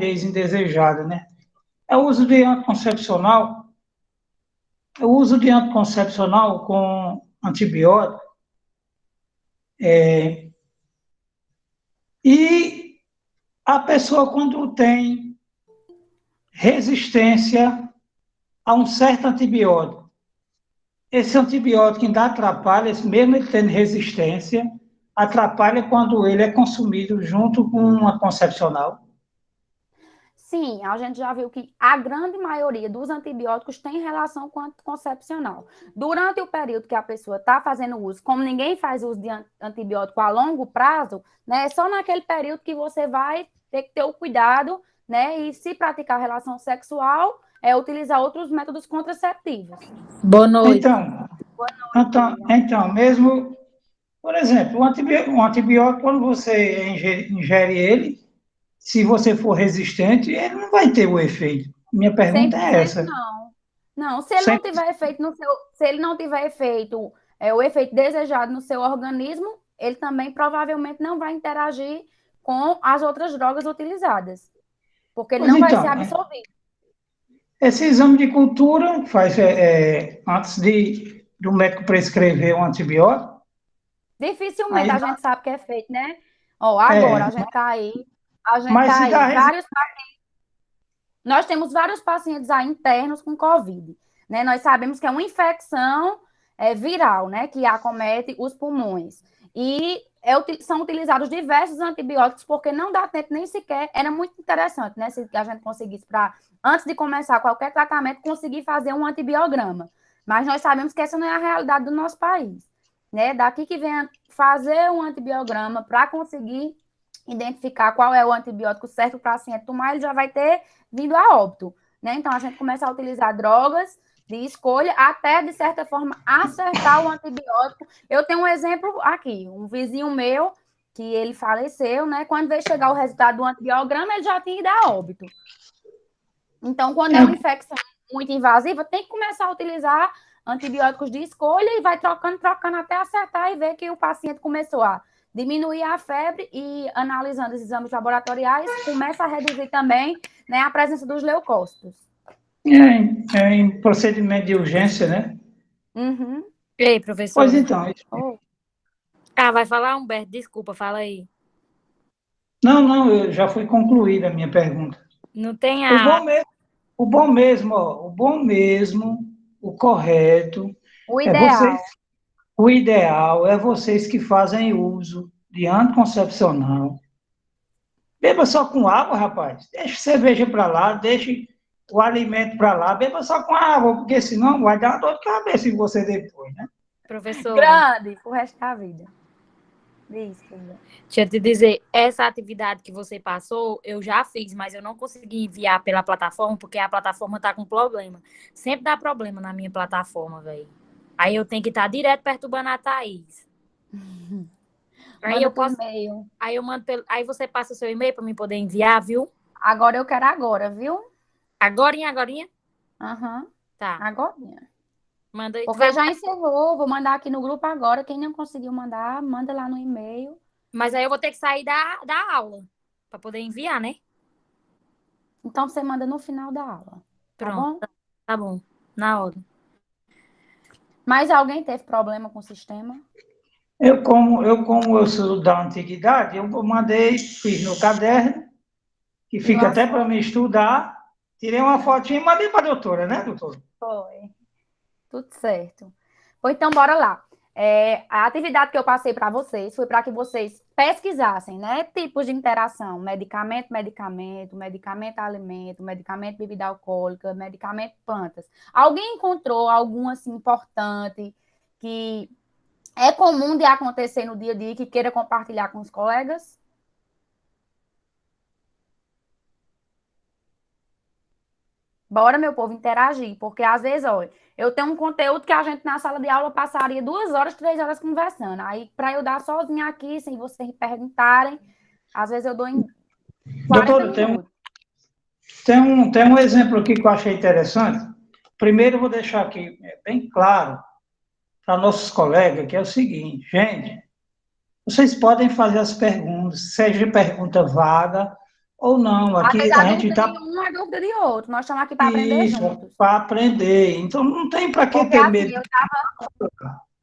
indesejada, né? É o uso de anticoncepcional, o uso de anticoncepcional com antibiótico, e a pessoa, quando tem resistência a um certo antibiótico, esse antibiótico ainda atrapalha, mesmo ele tendo resistência, atrapalha quando ele é consumido junto com um anticoncepcional. Sim, a gente já viu que a grande maioria dos antibióticos tem relação com o anticoncepcional. Durante o período que a pessoa está fazendo uso, como ninguém faz uso de antibiótico a longo prazo, né, é só naquele período que você vai ter que ter o cuidado, né, e se praticar relação sexual, utilizar outros métodos contraceptivos. Boa noite. Então, mesmo, por exemplo, um antibiótico, quando você ingere ele, se você for resistente, ele não vai ter o efeito. Minha cem pergunta por é cento essa. não. Não, se ele não Sempre. tiver efeito no seu, se ele não tiver efeito, o efeito desejado no seu organismo, ele também provavelmente não vai interagir com as outras drogas utilizadas, porque ele Pois não vai ser então, absorvido. esse exame de cultura faz antes do médico prescrever um antibiótico, Dificilmente aí a gente sabe que é feito, né? Ó, é, agora a gente mas tá se dá aí, nós temos vários pacientes aí internos com COVID, né? Nós sabemos que é uma infecção viral, né? Que acomete os pulmões. E são utilizados diversos antibióticos, porque não dá tempo nem sequer. Era muito interessante, né? Se a gente conseguisse, antes de começar qualquer tratamento, conseguir fazer um antibiograma. Mas nós sabemos que essa não é a realidade do nosso país, né? Daqui que vem fazer um antibiograma para conseguir identificar qual é o antibiótico certo para o paciente tomar, ele já vai ter vindo a óbito, né? Então, a gente começa a utilizar drogas de escolha até, de certa forma, acertar o antibiótico. Eu tenho um exemplo aqui, um vizinho meu, que ele faleceu, né? Quando veio chegar o resultado do antibiograma, ele já tinha ido a óbito. Então, quando é uma infecção muito invasiva, tem que começar a utilizar antibióticos de escolha e vai trocando até acertar e ver que o paciente começou a diminuir a febre e, analisando os exames laboratoriais, começa a reduzir também, né, a presença dos leucócitos. em procedimento de urgência, né? Uhum. Ei, Pois professora. então, Oh. Ah, vai falar, Humberto? Desculpa, fala aí. não, eu já fui concluída a minha pergunta. Não tem O a... bom mesmo, o bom mesmo, o correto, O é vocês, ideal. o ideal é vocês que fazem uso de anticoncepcional. Beba só com água, rapaz. Deixa cerveja para lá, deixe o alimento para lá, beba só com água, porque senão vai dar uma dor de cabeça em você depois, né? Professora, Grande pro resto da vida. Isso, filha. deixa eu te dizer, essa atividade que você passou, eu já fiz, mas eu não consegui enviar pela plataforma, porque a plataforma tá com problema. Sempre dá problema na minha plataforma, velho. Aí eu tenho que estar direto perturbando a Thaís. Aí Manda eu teu posso... e-mail. Aí eu mando pelo... Aí você passa o seu e-mail para mim poder enviar, viu? Agora eu quero agora, viu? Agorinha, agorinha? Aham. Tá. Agorinha. Manda aí. Tu vai Porque já mandar... encerrou, vou mandar aqui no grupo agora. Quem não conseguiu mandar, manda lá no e-mail. Mas aí eu vou ter que sair da aula para poder enviar, né? Então você manda no final da aula, tá Pronto. bom? Tá bom. Na hora. Mas alguém teve problema com o sistema? Eu como eu sou da antiguidade, eu mandei, fiz no caderno, que Tirou fica as até para fotos? me estudar, tirei uma fotinha e mandei para a doutora, né, doutor? Foi. Tudo certo. Ou então, bora lá. A atividade que eu passei para vocês foi para que vocês pesquisassem, né? Tipos de interação: medicamento, medicamento, medicamento, alimento, medicamento, bebida alcoólica, medicamento, plantas. Alguém encontrou algum assim importante que é comum de acontecer no dia a dia que queira compartilhar com os colegas? Bora, meu povo, interagir, porque às vezes, olha, eu tenho um conteúdo que a gente na sala de aula passaria 2 horas, 3 horas conversando. Aí, para eu dar sozinha aqui, sem vocês me perguntarem, às vezes eu dou em 40 Doutora, minutos. tem um exemplo aqui que eu achei interessante. Primeiro, eu vou deixar aqui bem claro para nossos colegas que é o seguinte, gente, vocês podem fazer as perguntas, seja pergunta vaga ou não. Às Aqui vezes a a gente dúvida está de um é dúvida de outro. Nós estamos aqui para aprender isso juntos. para aprender. Então não tem para que Porque ter assim, medo. eu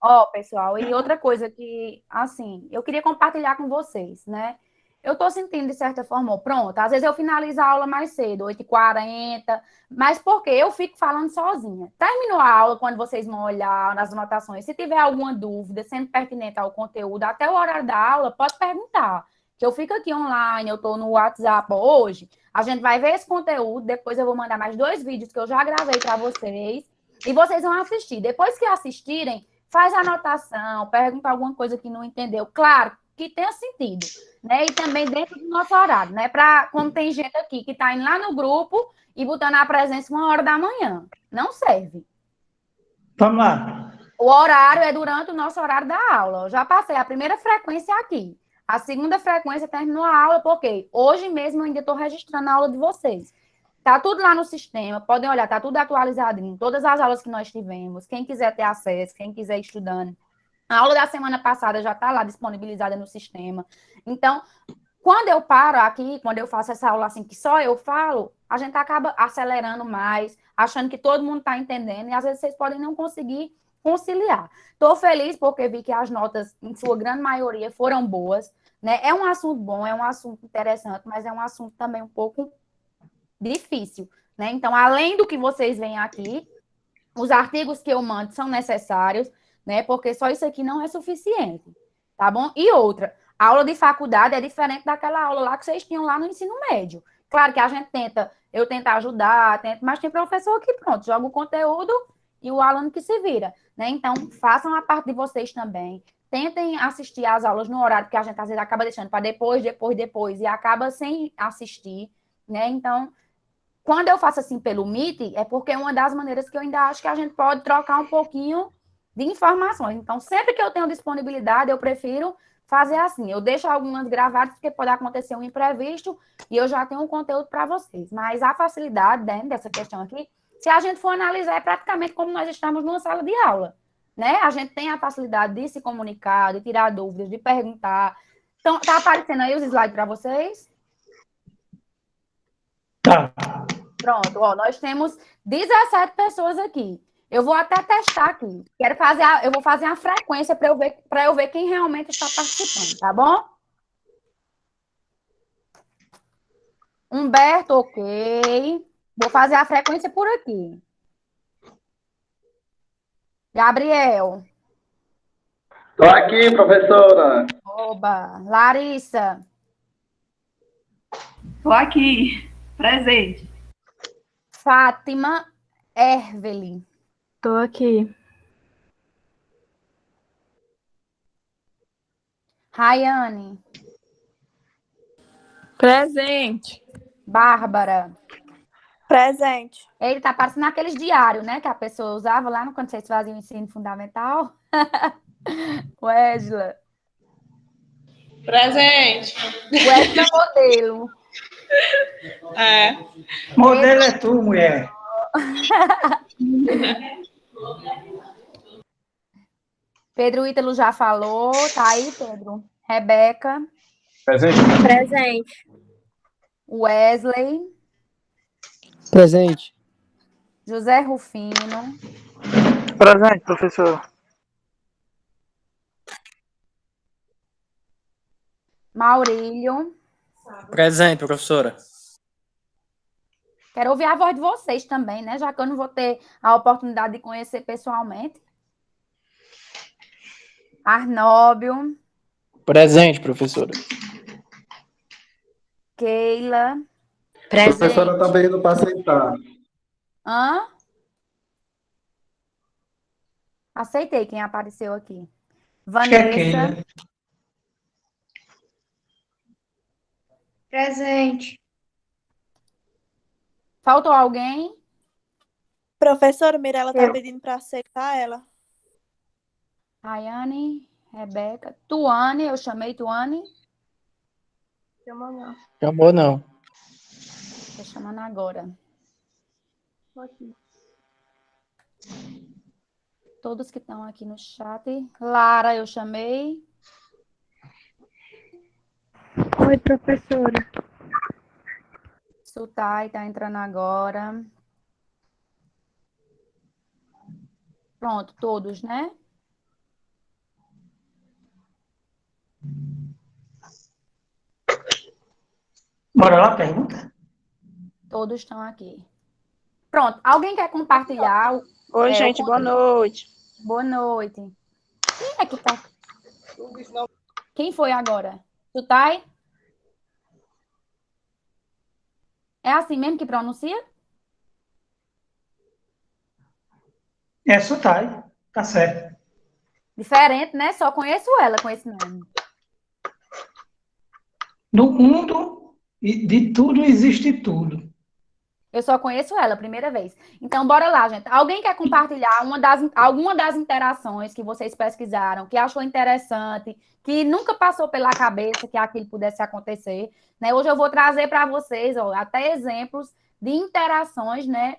Ó, pessoal, e outra coisa que, assim, eu queria compartilhar com vocês, né? Eu tô sentindo, de certa forma, ó, pronto, às vezes eu finalizo a aula mais cedo, 8h40, mas por quê? Eu fico falando sozinha. Terminou a aula, quando vocês vão olhar nas anotações, se tiver alguma dúvida, sendo pertinente ao conteúdo, até o horário da aula, pode perguntar. Que eu fico aqui online, eu tô no WhatsApp hoje, a gente vai ver esse conteúdo, depois eu vou mandar mais 2 vídeos que eu já gravei para vocês, e vocês vão assistir. Depois que assistirem, faz a anotação, pergunta alguma coisa que não entendeu. Claro, que tenha sentido, né? E também dentro do nosso horário, né? Para como tem gente aqui que está indo lá no grupo e botando a presença 1h da manhã. Não serve. Vamos lá. O horário é durante o nosso horário da aula. Eu já passei a primeira frequência aqui. A segunda frequência terminou a aula, porque hoje mesmo eu ainda estou registrando a aula de vocês. Tá tudo lá no sistema, podem olhar, tá tudo atualizado em todas as aulas que nós tivemos. Quem quiser ter acesso, quem quiser ir estudando. A aula da semana passada já está lá disponibilizada no sistema. Então, quando eu paro aqui, quando eu faço essa aula assim, que só eu falo, a gente acaba acelerando mais, achando que todo mundo está entendendo, e às vezes vocês podem não conseguir conciliar. Estou feliz porque vi que as notas, em sua grande maioria, foram boas, né? É um assunto bom, é um assunto interessante, mas é um assunto também um pouco difícil, né? Então, além do que vocês veem aqui, os artigos que eu mando são necessários, né? Porque só isso aqui não é suficiente, tá bom? E outra, a aula de faculdade é diferente daquela aula lá que vocês tinham lá no ensino médio. Claro que a gente tenta, eu tento ajudar, mas tem professor que, pronto, joga o conteúdo e o aluno que se vira, né? Então, façam a parte de vocês também. Tentem assistir às aulas no horário que a gente às vezes acaba deixando para depois, e acaba sem assistir, né? Então, quando eu faço assim pelo Meet, é porque é uma das maneiras que eu ainda acho que a gente pode trocar um pouquinho de informações. Então, sempre que eu tenho disponibilidade, eu prefiro fazer assim. Eu deixo algumas gravadas, porque pode acontecer um imprevisto e eu já tenho um conteúdo para vocês. Mas a facilidade, né, dessa questão aqui, se a gente for analisar, é praticamente como nós estamos numa sala de aula, né? A gente tem a facilidade de se comunicar, de tirar dúvidas, de perguntar. Então, tá aparecendo aí os slides para vocês? Tá. Pronto, ó, nós temos 17 pessoas aqui. Eu vou até testar aqui. Eu vou fazer a frequência para eu ver quem realmente está participando, tá bom? Humberto, ok. Vou fazer a frequência por aqui. Gabriel. Estou aqui, professora. Oba. Larissa. Estou aqui, presente. Fátima. Erveli. Tô aqui. Rayane. Presente. Bárbara. Presente. Ele tá parecendo aqueles diários, né? Que a pessoa usava lá quando vocês faziam o ensino fundamental. Wesley. Presente. Wesley é modelo. É. Modelo é tu, mulher. Pedro Ítalo já falou. Tá aí, Pedro? Rebeca. Presente. Presente. Wesley. Presente. José Rufino. Presente, professor. Maurílio. Presente, professora. Quero ouvir a voz de vocês também, né? Já que eu não vou ter a oportunidade de conhecer pessoalmente. Arnóbio. Presente, professora. Keila. A professora está pedindo para sentar. Hã? Aceitei quem apareceu aqui. Acho que é Vanessa. Keila. Presente. Faltou alguém? Professora, Mirella tá Eu. pedindo para aceitar ela. Rayane, Rebeca. Tuane, eu chamei Tuane. Chamou, não. Estou chamando agora. Todos que estão aqui no chat. Lara, eu chamei. Oi, professora. Sutai tá entrando agora. Pronto, todos, né? Bora lá, pergunta? Todos estão aqui. Pronto, alguém quer compartilhar? Oi, gente, boa noite. Boa noite. Quem é que tá? Quem foi agora? Sutai? É assim mesmo que pronuncia? É Sutai, tá certo. Diferente, né? Só conheço ela com esse nome. No mundo de tudo existe tudo. Eu só conheço ela, primeira vez. Então, bora lá, gente. Alguém quer compartilhar alguma das interações que vocês pesquisaram, que achou interessante, que nunca passou pela cabeça que aquilo pudesse acontecer, né? Hoje eu vou trazer para vocês, ó, até exemplos de interações, né,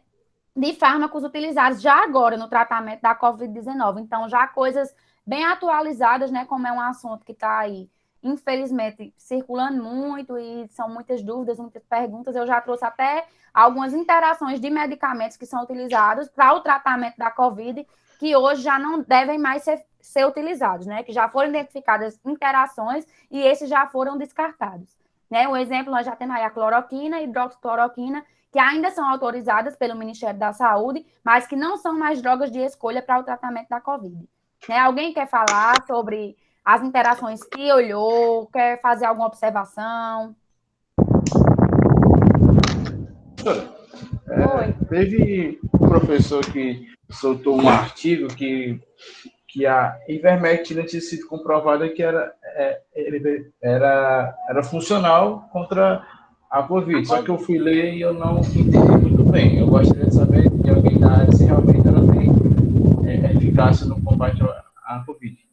de fármacos utilizados já agora no tratamento da Covid-19. Então, já coisas bem atualizadas, né, como é um assunto que está aí, infelizmente, circulando muito e são muitas dúvidas, muitas perguntas. Eu já trouxe até algumas interações de medicamentos que são utilizados para o tratamento da Covid, que hoje já não devem mais ser utilizados, né? Que já foram identificadas interações e esses já foram descartados. Né? Um exemplo, nós já temos aí a cloroquina e hidroxicloroquina, que ainda são autorizadas pelo Ministério da Saúde, mas que não são mais drogas de escolha para o tratamento da Covid. Né? Alguém quer falar sobre as interações que olhou, quer fazer alguma observação? Teve um professor que soltou um artigo que a ivermectina tinha sido comprovada que era funcional contra a Covid. Só que eu fui ler e eu não entendi muito bem. Eu gostaria de saber de alguém da área se realmente ela tem eficácia no combate à Covid.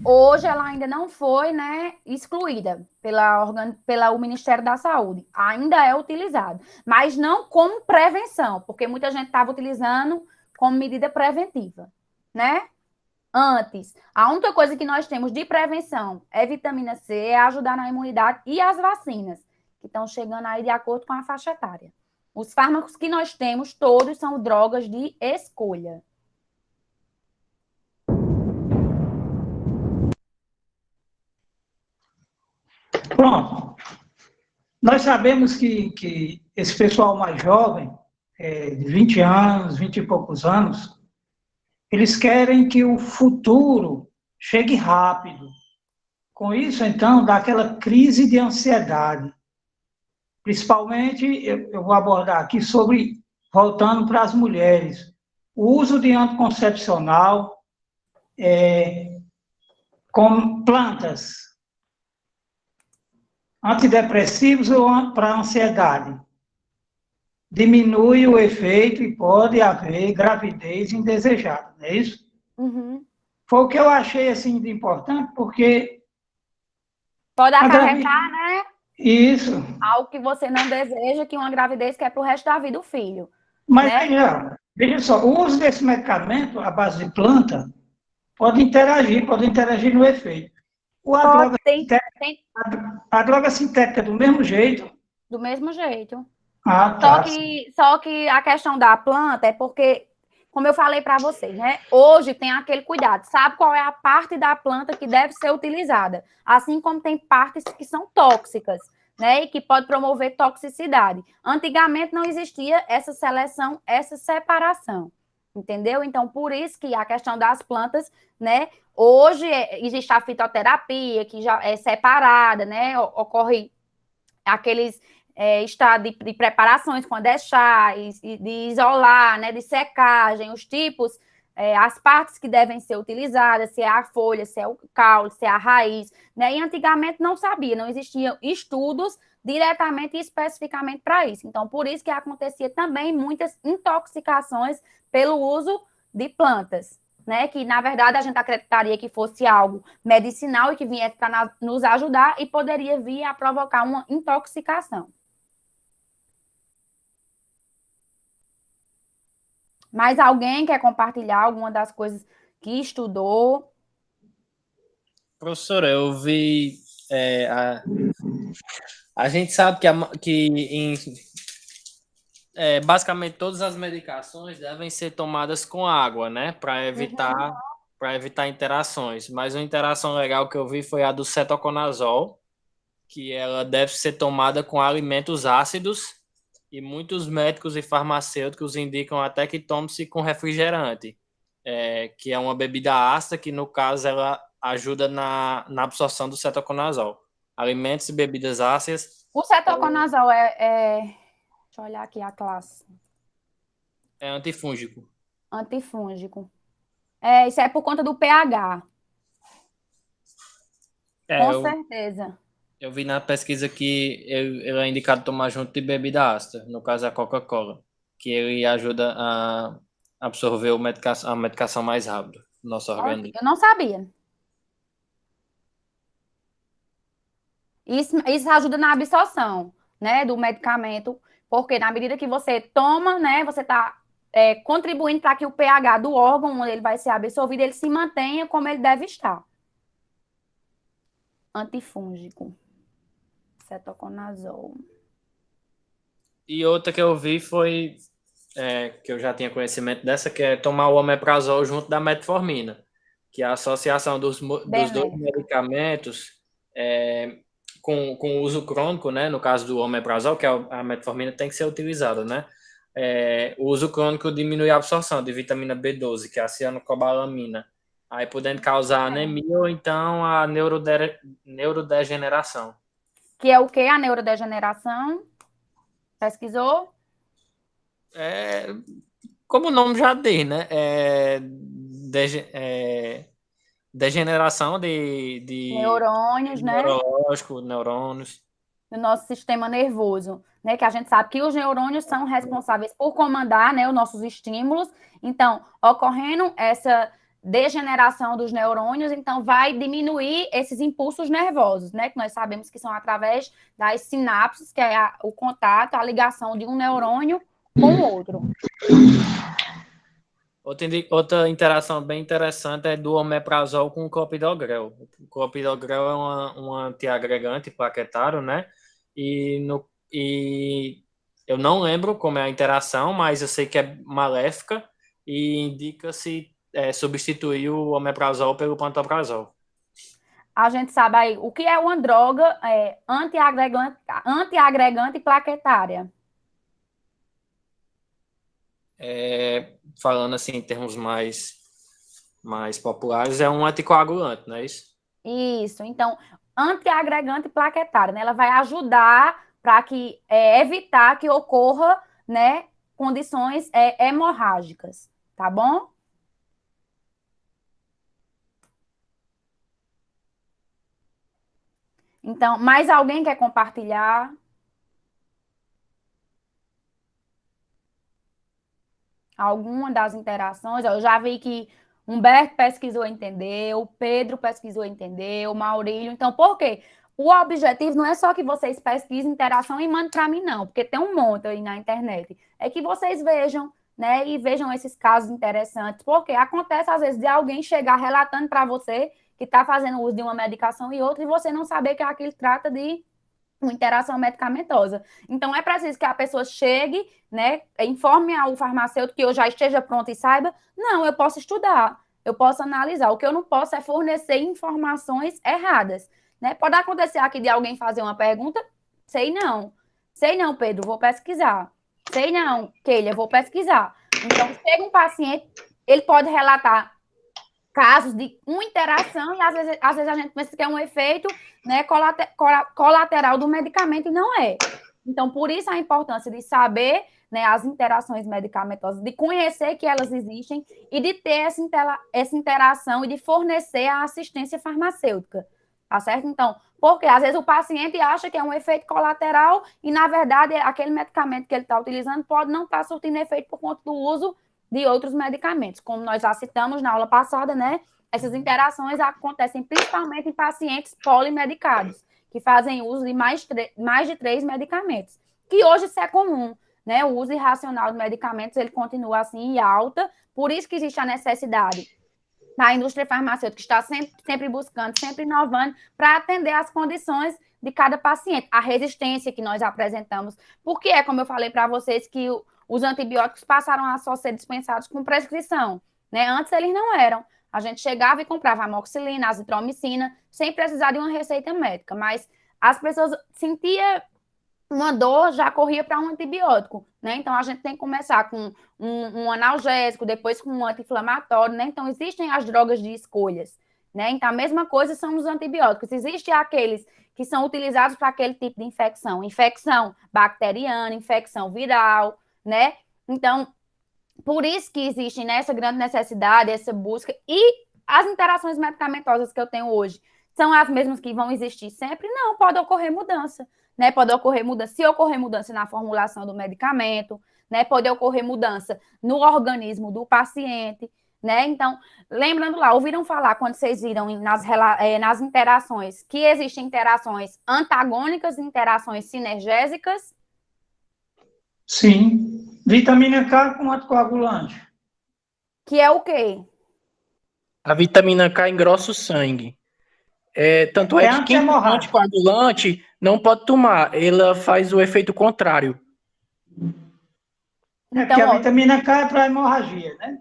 Hoje ela ainda não foi, né, excluída pela o Ministério da Saúde. Ainda é utilizado, mas não como prevenção, porque muita gente estava utilizando como medida preventiva, né? Antes, a única coisa que nós temos de prevenção é vitamina C, é ajudar na imunidade e as vacinas, que estão chegando aí de acordo com a faixa etária. Os fármacos que nós temos, todos são drogas de escolha. Pronto. Nós sabemos que esse pessoal mais jovem, de 20 anos, 20 e poucos anos, eles querem que o futuro chegue rápido. Com isso, então, dá aquela crise de ansiedade. Principalmente, eu vou abordar aqui sobre, voltando para as mulheres, o uso de anticoncepcional com plantas, antidepressivos ou para ansiedade. Diminui o efeito e pode haver gravidez indesejada, não é isso? Uhum. Foi o que eu achei assim de importante, porque pode acarretar, né? Isso. Algo que você não deseja, que uma gravidez quer para o resto da vida o filho. Mas né? veja só, o uso desse medicamento à base de planta pode interagir no efeito. A droga sintética do mesmo jeito. Do mesmo jeito. Tá. Só que a questão da planta é porque, como eu falei para vocês, né? Hoje tem aquele cuidado. Sabe qual é a parte da planta que deve ser utilizada? Assim como tem partes que são tóxicas, né? E que pode promover toxicidade. Antigamente não existia essa seleção, essa separação. Entendeu? Então, por isso que a questão das plantas, né? Hoje existe a fitoterapia, que já é separada, né? Ocorre aqueles estado de preparações, quando é chá, de isolar, né? De secagem, os tipos, as partes que devem ser utilizadas, se é a folha, se é o caule, se é a raiz, né? E antigamente não sabia, não existiam estudos diretamente e especificamente para isso. Então, por isso que acontecia também muitas intoxicações pelo uso de plantas, né? Que, na verdade, a gente acreditaria que fosse algo medicinal e que viesse para nos ajudar e poderia vir a provocar uma intoxicação. Mais alguém quer compartilhar alguma das coisas que estudou? Professora, eu vi A gente sabe basicamente todas as medicações devem ser tomadas com água, né? Para evitar interações. Mas uma interação legal que eu vi foi a do cetoconazol, que ela deve ser tomada com alimentos ácidos, e muitos médicos e farmacêuticos indicam até que tome-se com refrigerante, que é uma bebida ácida que, no caso, ela ajuda na absorção do cetoconazol. Alimentos e bebidas ácidas. O cetoconazol deixa eu olhar aqui a classe. É antifúngico. Antifúngico. Isso é por conta do pH. Com certeza. Eu vi na pesquisa que ele é indicado tomar junto de bebida ácida, no caso a Coca-Cola, que ele ajuda a absorver a medicação mais rápido no nosso organismo. Eu não sabia. Isso ajuda na absorção, né, do medicamento, porque na medida que você toma, né, você está contribuindo para que o pH do órgão onde ele vai ser absorvido, ele se mantenha como ele deve estar. Antifúngico. Cetoconazol. E outra que eu vi foi, que eu já tinha conhecimento dessa, que é tomar o omeprazol junto da metformina, que é a associação dos dois medicamentos com o uso crônico, né? No caso do omeprazol, que a metformina tem que ser utilizada, né? O uso crônico diminui a absorção de vitamina B12, que é a cianocobalamina, aí podendo causar anemia ou então a neurodegeneração. Que é o que? A neurodegeneração? Pesquisou? Como o nome já diz, né? Degeneração de neurônios, né? Neurônios. Do nosso sistema nervoso, né? Que a gente sabe que os neurônios são responsáveis por comandar, né, os nossos estímulos. Então, ocorrendo essa degeneração dos neurônios, então vai diminuir esses impulsos nervosos, né? Que nós sabemos que são através das sinapses, que é o contato, a ligação de um neurônio com o outro. Outra interação bem interessante é do omeprazol com o clopidogrel. O clopidogrel é um antiagregante plaquetário, né? E eu não lembro como é a interação, mas eu sei que é maléfica e indica-se substituir o omeprazol pelo pantoprazol. A gente sabe aí o que é uma droga antiagregante plaquetária. Falando assim em termos mais populares, é um anticoagulante, não é isso? Isso. Então, antiagregante plaquetária, né? Ela vai ajudar para que evitar que ocorra, né, condições hemorrágicas, tá bom? Então, mais alguém quer compartilhar? Alguma das interações? Eu já vi que Humberto pesquisou, entendeu? Pedro pesquisou, entendeu? Maurílio. Então, por quê? O objetivo não é só que vocês pesquisem interação e mandem para mim, não, porque tem um monte aí na internet. É que vocês vejam, né, e vejam esses casos interessantes, porque acontece, às vezes, de alguém chegar relatando para você que está fazendo uso de uma medicação e outra, e você não saber que aquilo trata de uma interação medicamentosa. Então, é preciso que a pessoa chegue, né, informe ao farmacêutico que eu já esteja pronta e saiba, não, eu posso estudar, eu posso analisar. O que eu não posso é fornecer informações erradas, né? Pode acontecer aqui de alguém fazer uma pergunta, sei não, Pedro, vou pesquisar. Sei não, Keila, vou pesquisar. Então, chega um paciente, ele pode relatar casos de uma interação e às vezes a gente pensa que é um efeito, né, colateral do medicamento e não é. Então, por isso a importância de saber, né, as interações medicamentosas, de conhecer que elas existem e de ter essa interação e de fornecer a assistência farmacêutica, tá certo? Então, porque às vezes o paciente acha que é um efeito colateral e, na verdade, aquele medicamento que ele está utilizando pode não estar surtindo efeito por conta do uso de outros medicamentos. Como nós já citamos na aula passada, né? Essas interações acontecem principalmente em pacientes polimedicados, que fazem uso de mais de 3 medicamentos, que hoje isso é comum, né? O uso irracional de medicamentos, ele continua assim em alta, por isso que existe a necessidade da indústria farmacêutica, que está sempre buscando, sempre inovando, para atender às condições, de cada paciente, a resistência que nós apresentamos, porque como eu falei para vocês, que os antibióticos passaram a só ser dispensados com prescrição, né? Antes eles não eram. A gente chegava e comprava amoxicilina, azitromicina, sem precisar de uma receita médica, mas as pessoas sentiam uma dor, já corria para um antibiótico, né? Então, a gente tem que começar com um analgésico, depois com um anti-inflamatório, né? Então, existem as drogas de escolhas, né? Então, a mesma coisa são os antibióticos. Existem aqueles que são utilizados para aquele tipo de infecção bacteriana, infecção viral, né? Então, por isso que existe, né, essa grande necessidade, essa busca, e as interações medicamentosas que eu tenho hoje são as mesmas que vão existir sempre? Não, pode ocorrer mudança, né? Pode ocorrer mudança, se ocorrer mudança na formulação do medicamento, né? Pode ocorrer mudança no organismo do paciente, né? Então, lembrando lá, ouviram falar, quando vocês viram nas interações, que existem interações antagônicas e interações sinergésicas? Sim. Vitamina K com anticoagulante. Que é o quê? A vitamina K engrossa o sangue. Tanto é que quem tem anticoagulante não pode tomar, ela faz o efeito contrário. Porque a vitamina K é para hemorragia, né?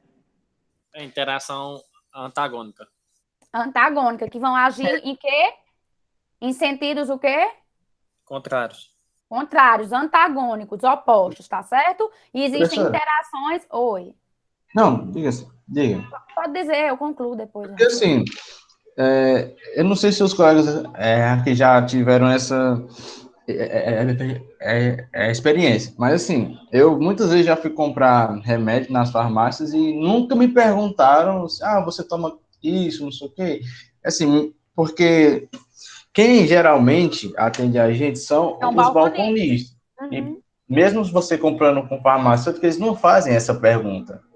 É interação antagônica. Antagônica, que vão agir em quê? Em sentidos o quê? Contrários. Contrários, antagônicos, opostos, tá certo? E existem Professora. interações... Oi. Não, diga. Pode dizer, eu concluo depois. Porque assim, eu não sei se os colegas que já tiveram essa experiência, mas assim, eu muitas vezes já fui comprar remédio nas farmácias e nunca me perguntaram, você toma isso, não sei o quê. Assim, porque quem geralmente atende a gente são os balconistas. Uhum. E mesmo você comprando com farmacêutico, eles não fazem essa pergunta.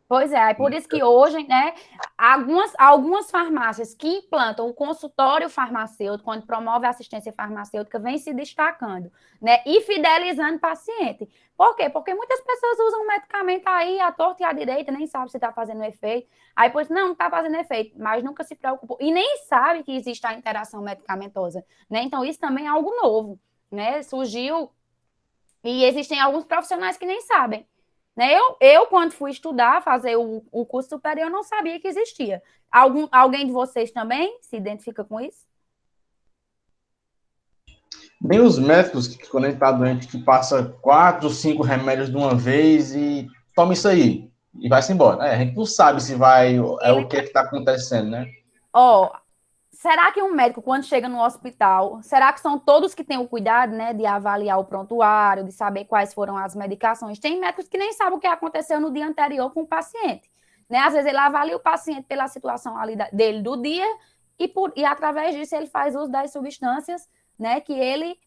Pois é por isso que hoje, né, algumas farmácias que implantam o consultório farmacêutico, onde promove a assistência farmacêutica, vem se destacando, né, e fidelizando o paciente. Por quê? Porque muitas pessoas usam medicamento aí à torta e à direita, nem sabe se está fazendo efeito, aí pois não está fazendo efeito, mas nunca se preocupou, e nem sabe que existe a interação medicamentosa, né, então isso também é algo novo, né, surgiu, e existem alguns profissionais que nem sabem. Né? Eu, quando fui estudar, fazer o curso superior, não sabia que existia. Alguém de vocês também se identifica com isso? Nem os médicos, que quando a gente está doente, que passa 4, 5 remédios de uma vez e toma isso aí, e vai-se embora. A gente não sabe se vai, o que está acontecendo, né? Será que um médico, quando chega no hospital, será que são todos que têm o cuidado, né, de avaliar o prontuário, de saber quais foram as medicações? Tem médicos que nem sabem o que aconteceu no dia anterior com o paciente, né? Às vezes ele avalia o paciente pela situação ali dele do dia e através disso ele faz uso das substâncias, né, que ele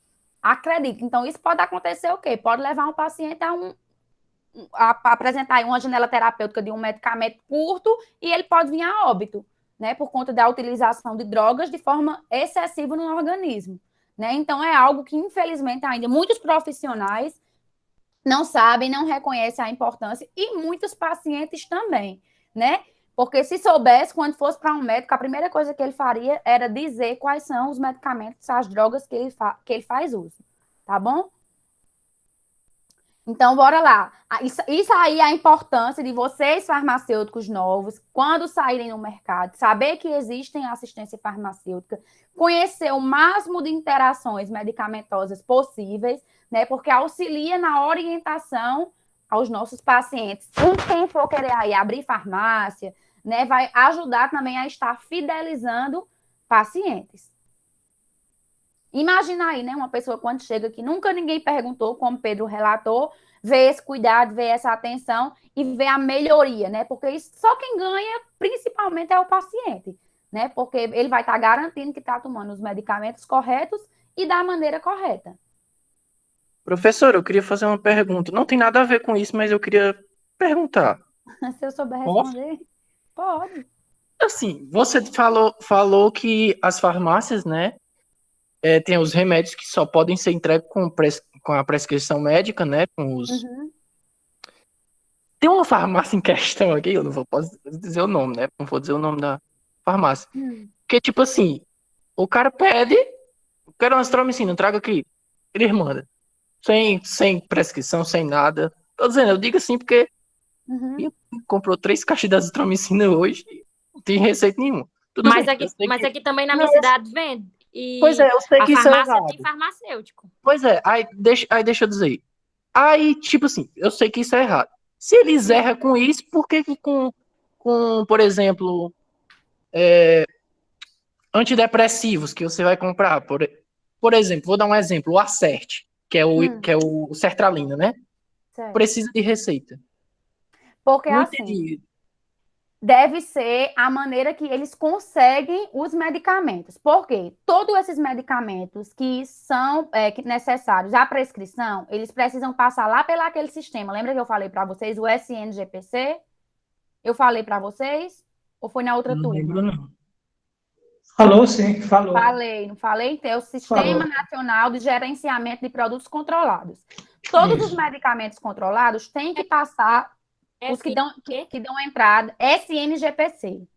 acredita. Então, isso pode acontecer o quê? Pode levar um paciente a apresentar uma janela terapêutica de um medicamento curto e ele pode vir a óbito, né, por conta da utilização de drogas de forma excessiva no organismo, né? Então, é algo que, infelizmente, ainda muitos profissionais não sabem, não reconhecem a importância, e muitos pacientes também, né? Porque se soubesse, quando fosse para um médico, a primeira coisa que ele faria era dizer quais são os medicamentos, as drogas que ele faz uso, tá bom? Então, bora lá. Isso aí é a importância de vocês, farmacêuticos novos, quando saírem no mercado, saber que existem assistência farmacêutica, conhecer o máximo de interações medicamentosas possíveis, né? Porque auxilia na orientação aos nossos pacientes. E quem for querer aí abrir farmácia, né, vai ajudar também a estar fidelizando pacientes. Imagina aí, né, uma pessoa quando chega aqui, nunca ninguém perguntou, como Pedro relatou, vê esse cuidado, vê essa atenção e vê a melhoria, né? Porque isso, só quem ganha, principalmente, é o paciente, né? Porque ele vai estar garantindo que está tomando os medicamentos corretos e da maneira correta. Professor, eu queria fazer uma pergunta. Não tem nada a ver com isso, mas eu queria perguntar. Se eu souber responder, pode. Assim, você falou que as farmácias, né, tem os remédios que só podem ser entregues com a prescrição médica, né? Com os... Uhum. Tem uma farmácia em questão aqui, eu não posso dizer o nome, né? Não vou dizer o nome da farmácia. Que tipo assim, o cara pede quero uma azitromicina, traga aqui. Eles mandam. Sem prescrição, sem nada. Tô dizendo, eu digo assim porque minha mãe comprou 3 caixas de azitromicina hoje e não tem receita nenhuma. Tudo Mas bem, aqui também na minha cidade vende. E pois é, eu sei que a isso é farmácia errado. tem farmacêutico. Pois é, aí deixa eu dizer. Aí, tipo assim, eu sei que isso é errado. Se eles erram com isso, por que com por exemplo, antidepressivos que você vai comprar? Por exemplo, vou dar um exemplo, o Acert, que é o sertralina, né? Certo. Precisa de receita. Porque Não assim, entendi. deve ser a maneira que eles conseguem os medicamentos. Por quê? Todos esses medicamentos que são necessários à prescrição, eles precisam passar lá pelo aquele sistema. Lembra que eu falei para vocês, o SNGPC? Eu falei para vocês? Ou foi na outra Não turma? lembro, não. Falou, sim, falou. Falei, não falei? Então, é o Sistema Falou. Nacional de Gerenciamento de Produtos Controlados. Todos os medicamentos controlados têm que passar, os que dão entrada, SNGPC.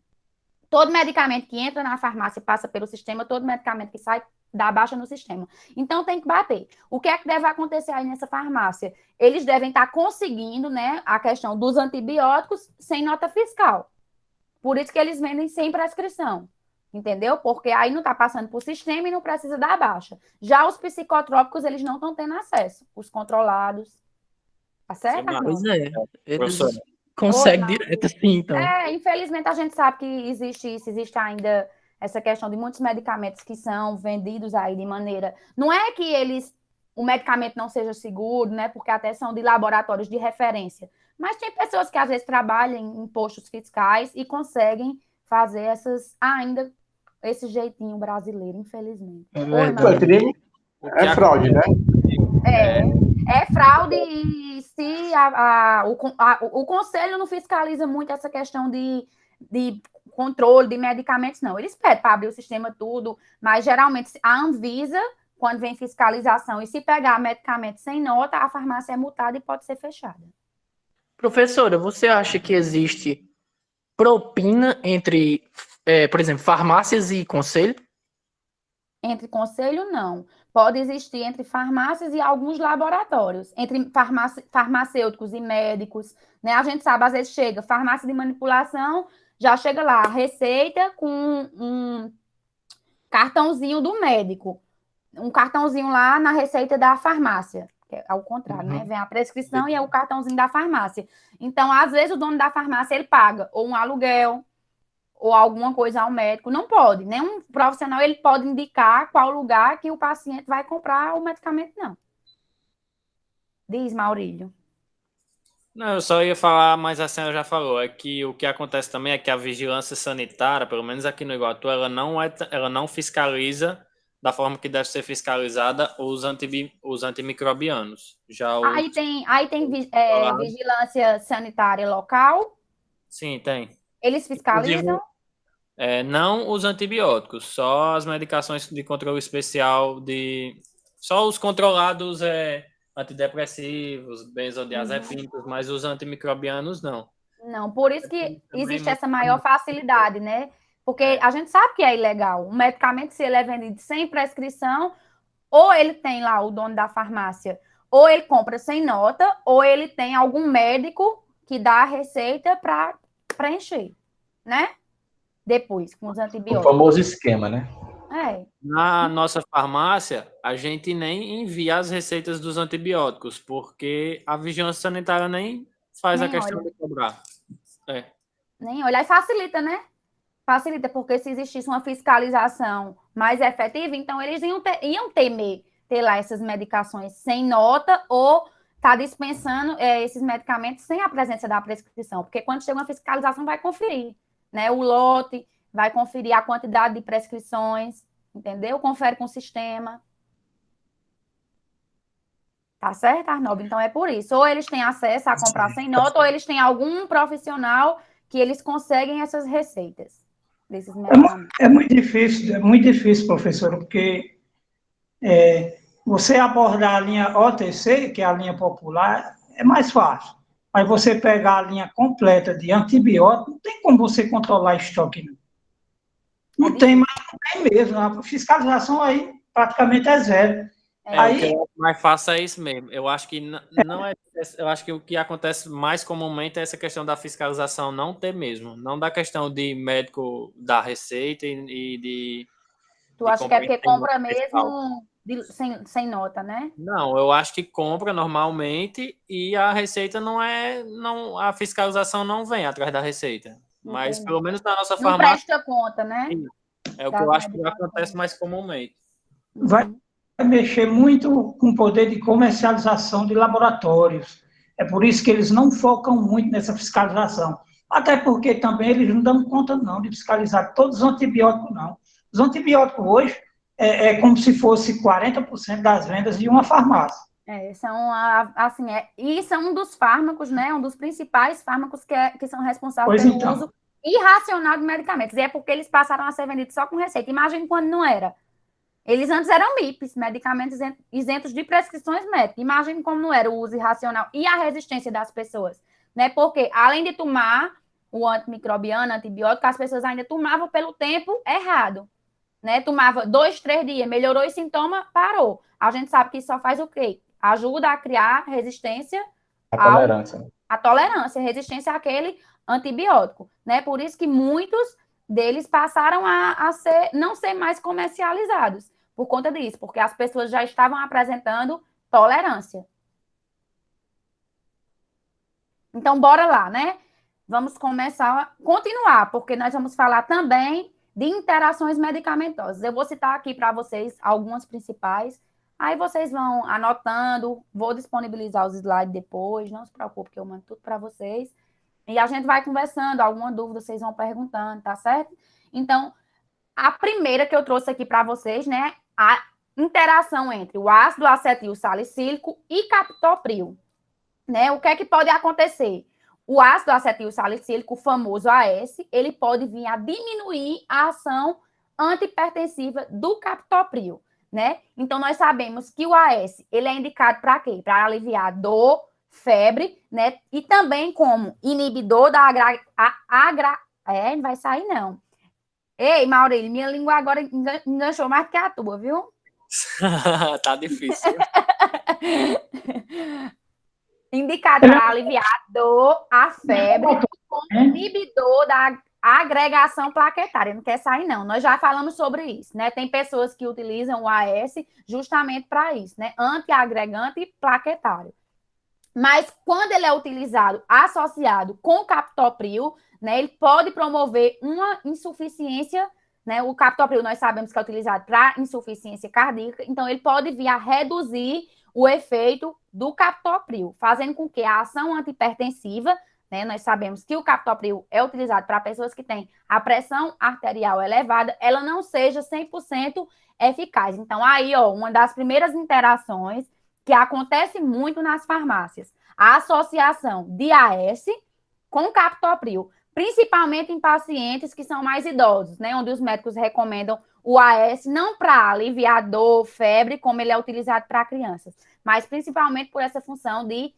Todo medicamento que entra na farmácia passa pelo sistema, todo medicamento que sai dá baixa no sistema. Então, tem que bater. O que é que deve acontecer aí nessa farmácia? Eles devem estar conseguindo, né, a questão dos antibióticos sem nota fiscal. Por isso que eles vendem sem prescrição. Entendeu? Porque aí não está passando por sistema e não precisa dar baixa. Já os psicotrópicos, eles não estão tendo acesso. Os controlados. Tá certo, Arnaldo? Pois é. Eles Professora. conseguem direto assim, então. Infelizmente a gente sabe que existe ainda essa questão de muitos medicamentos que são vendidos aí de maneira... Não é que o medicamento não seja seguro, né? Porque até são de laboratórios de referência. Mas tem pessoas que às vezes trabalham em postos fiscais e conseguem fazer ainda esse jeitinho brasileiro, infelizmente. É fraude, né? É fraude e se o conselho não fiscaliza muito essa questão de controle de medicamentos, não. Eles pedem para abrir o sistema tudo, mas geralmente a Anvisa, quando vem fiscalização e se pegar medicamento sem nota, a farmácia é multada e pode ser fechada. Professora, você acha que existe propina entre, por exemplo, farmácias e conselho? Entre conselho, não. Pode existir entre farmácias e alguns laboratórios, entre farmacêuticos e médicos, né? A gente sabe, às vezes chega farmácia de manipulação, já chega lá a receita com um cartãozinho do médico, um cartãozinho lá na receita da farmácia, que é ao contrário, né? Vem a prescrição e é o cartãozinho da farmácia. Então, às vezes, o dono da farmácia, ele paga ou um aluguel, ou alguma coisa ao médico, não pode. Nenhum profissional ele pode indicar qual lugar que o paciente vai comprar o medicamento, não. Diz, Maurílio. Não, eu só ia falar, mas a senhora já falou, é que o que acontece também é que a vigilância sanitária, pelo menos aqui no Iguatu, ela não fiscaliza da forma que deve ser fiscalizada os antimicrobianos. Aí tem vigilância sanitária local? Sim, tem. Eles fiscalizam? Não os antibióticos, só as medicações de controle especial, só os controlados antidepressivos, benzodiazepínicos, mas os antimicrobianos não. Não, por isso que existe essa maior facilidade, né? Porque a gente sabe que é ilegal. Um medicamento, se ele é vendido sem prescrição, ou ele tem lá o dono da farmácia, ou ele compra sem nota, ou ele tem algum médico que dá a receita para preencher, né? Depois, com os antibióticos. O famoso esquema, né? Na nossa farmácia, a gente nem envia as receitas dos antibióticos, porque a vigilância sanitária nem faz a questão de cobrar. Nem olha, e facilita, né? Facilita, porque se existisse uma fiscalização mais efetiva, então eles iam temer ter lá essas medicações sem nota ou tá dispensando esses medicamentos sem a presença da prescrição, porque quando chega uma fiscalização vai conferir, né? O lote, vai conferir a quantidade de prescrições, entendeu? Confere com o sistema. Tá certo, Arnaldo? Então é por isso. Ou eles têm acesso a comprar sem nota, ou eles têm algum profissional que eles conseguem essas receitas desses medicamentos. É muito difícil, professora, porque você abordar a linha OTC, que é a linha popular, é mais fácil. Mas você pegar a linha completa de antibiótico, não tem como você controlar estoque, não. Não tem, mas não tem mesmo. A fiscalização aí praticamente é zero. O que eu mais faço é isso mesmo. Eu acho que não é. Eu acho que o que acontece mais comumente é essa questão da fiscalização não ter mesmo. Não da questão de médico dar receita e de. Tu acha que é porque compra mesmo sem nota, né? Não, eu acho que compra normalmente e a receita a fiscalização não vem atrás da receita. Mas pelo menos na nossa farmácia. Não presta conta, né? É o que eu acho que acontece mais comumente. Vai mexer muito com o poder de comercialização de laboratórios. É por isso que eles não focam muito nessa fiscalização. Até porque também eles não dão conta, não, de fiscalizar todos os antibióticos, não. Os antibióticos hoje é como se fosse 40% das vendas de uma farmácia. Isso é um dos fármacos, né? Um dos principais fármacos que são responsáveis pelo uso irracional de medicamentos. E é porque eles passaram a ser vendidos só com receita. Imagine quando não era. Eles antes eram MIPs, medicamentos isentos de prescrições médicas. Imagine como não era o uso irracional e a resistência das pessoas, né? Porque, além de tomar o antimicrobiano, antibiótico, as pessoas ainda tomavam pelo tempo errado, né? Tomava 2, 3 dias, melhorou os sintomas, parou. A gente sabe que isso só faz o quê? Ajuda a criar resistência a tolerância, resistência àquele antibiótico, né? Por isso que muitos deles passaram a não ser mais comercializados por conta disso, porque as pessoas já estavam apresentando tolerância. Então, bora lá, né? Vamos continuar, porque nós vamos falar também de interações medicamentosas. Eu vou citar aqui para vocês algumas principais, aí vocês vão anotando, vou disponibilizar os slides depois, não se preocupe que eu mando tudo para vocês. E a gente vai conversando, alguma dúvida vocês vão perguntando, tá certo? Então, a primeira que eu trouxe aqui para vocês, né, a interação entre o ácido acetil salicílico e captopril, né? O que é que pode acontecer? O ácido acetil salicílico, o famoso AS, ele pode vir a diminuir a ação antihipertensiva do captopril, né? Então, nós sabemos que o AS, ele é indicado para quê? Para aliviar dor, febre, né? E também como inibidor da não vai sair, não. Ei, Maurílio, minha língua agora enganchou mais que a tua, viu? Tá difícil. Indicado para aliviar a dor, a febre, como inibidor da agregação plaquetária. Não quer sair, não. Nós já falamos sobre isso, né? Tem pessoas que utilizam o AS justamente para isso, né? Antiagregante plaquetário. Mas quando ele é utilizado associado com captopril, né, ele pode promover uma insuficiência, né? O captopril nós sabemos que é utilizado para insuficiência cardíaca, então ele pode vir a reduzir o efeito do captopril, fazendo com que a ação antihipertensiva, né, nós sabemos que o captopril é utilizado para pessoas que têm a pressão arterial elevada, ela não seja 100% eficaz. Então aí, ó, uma das primeiras interações que acontece muito nas farmácias, a associação de AS com captopril, principalmente em pacientes que são mais idosos, né, onde os médicos recomendam o AS não para aliviar dor, febre, como ele é utilizado para crianças, mas principalmente por essa função de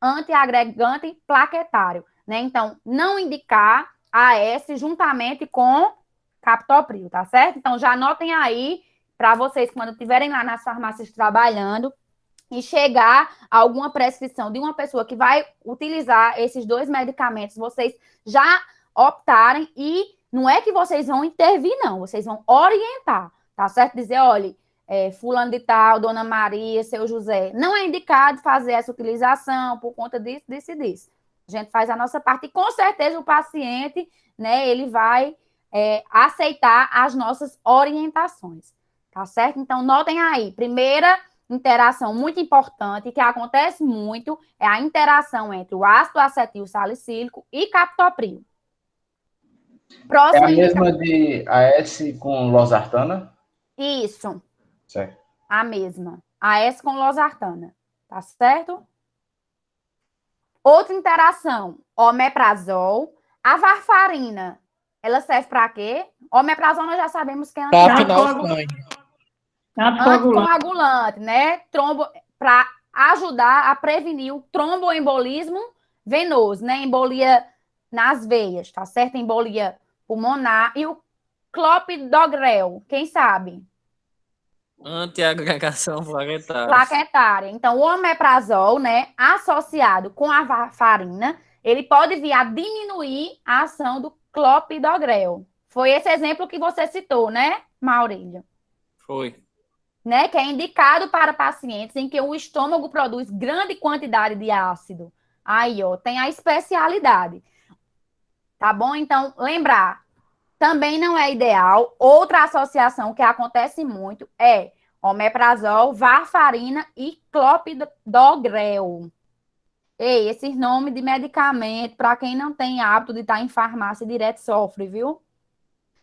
antiagregante plaquetário, né? Então, não indicar AS juntamente com captopril, tá certo? Então, já anotem aí para vocês, quando estiverem lá nas farmácias trabalhando, e chegar a alguma prescrição de uma pessoa que vai utilizar esses dois medicamentos, vocês já optarem e não é que vocês vão intervir, não, vocês vão orientar, tá certo? Dizer, olha, fulano de tal, dona Maria, seu José, não é indicado fazer essa utilização por conta disso, disso e disso. A gente faz a nossa parte e com certeza o paciente, né, ele vai aceitar as nossas orientações, tá certo? Então, notem aí, primeira interação muito importante, que acontece muito, é a interação entre o ácido acetil salicílico e captopril. Próxima é a mesma de AS com losartana? Isso. Certo. A mesma. AS com losartana. Tá certo? Outra interação, omeprazol. A varfarina, ela serve para quê? Omeprazol nós já sabemos que é anticoagulante, né? Para ajudar a prevenir o tromboembolismo venoso, né? Embolia nas veias, tá certo? Embolia pulmonar. E o clopidogrel, quem sabe? Antiagregação plaquetária. Plaquetária. Então, o omeprazol, né, associado com a varfarina, ele pode vir a diminuir a ação do clopidogrel. Foi esse exemplo que você citou, né, Maurílio? Foi. Né, que é indicado para pacientes em que o estômago produz grande quantidade de ácido. Aí, ó, tem a especialidade. Tá bom? Então, lembrar, também não é ideal. Outra associação que acontece muito é omeprazol, varfarina e clopidogrel. Ei, esses nomes de medicamento, para quem não tem hábito de estar em farmácia direto, sofre, viu?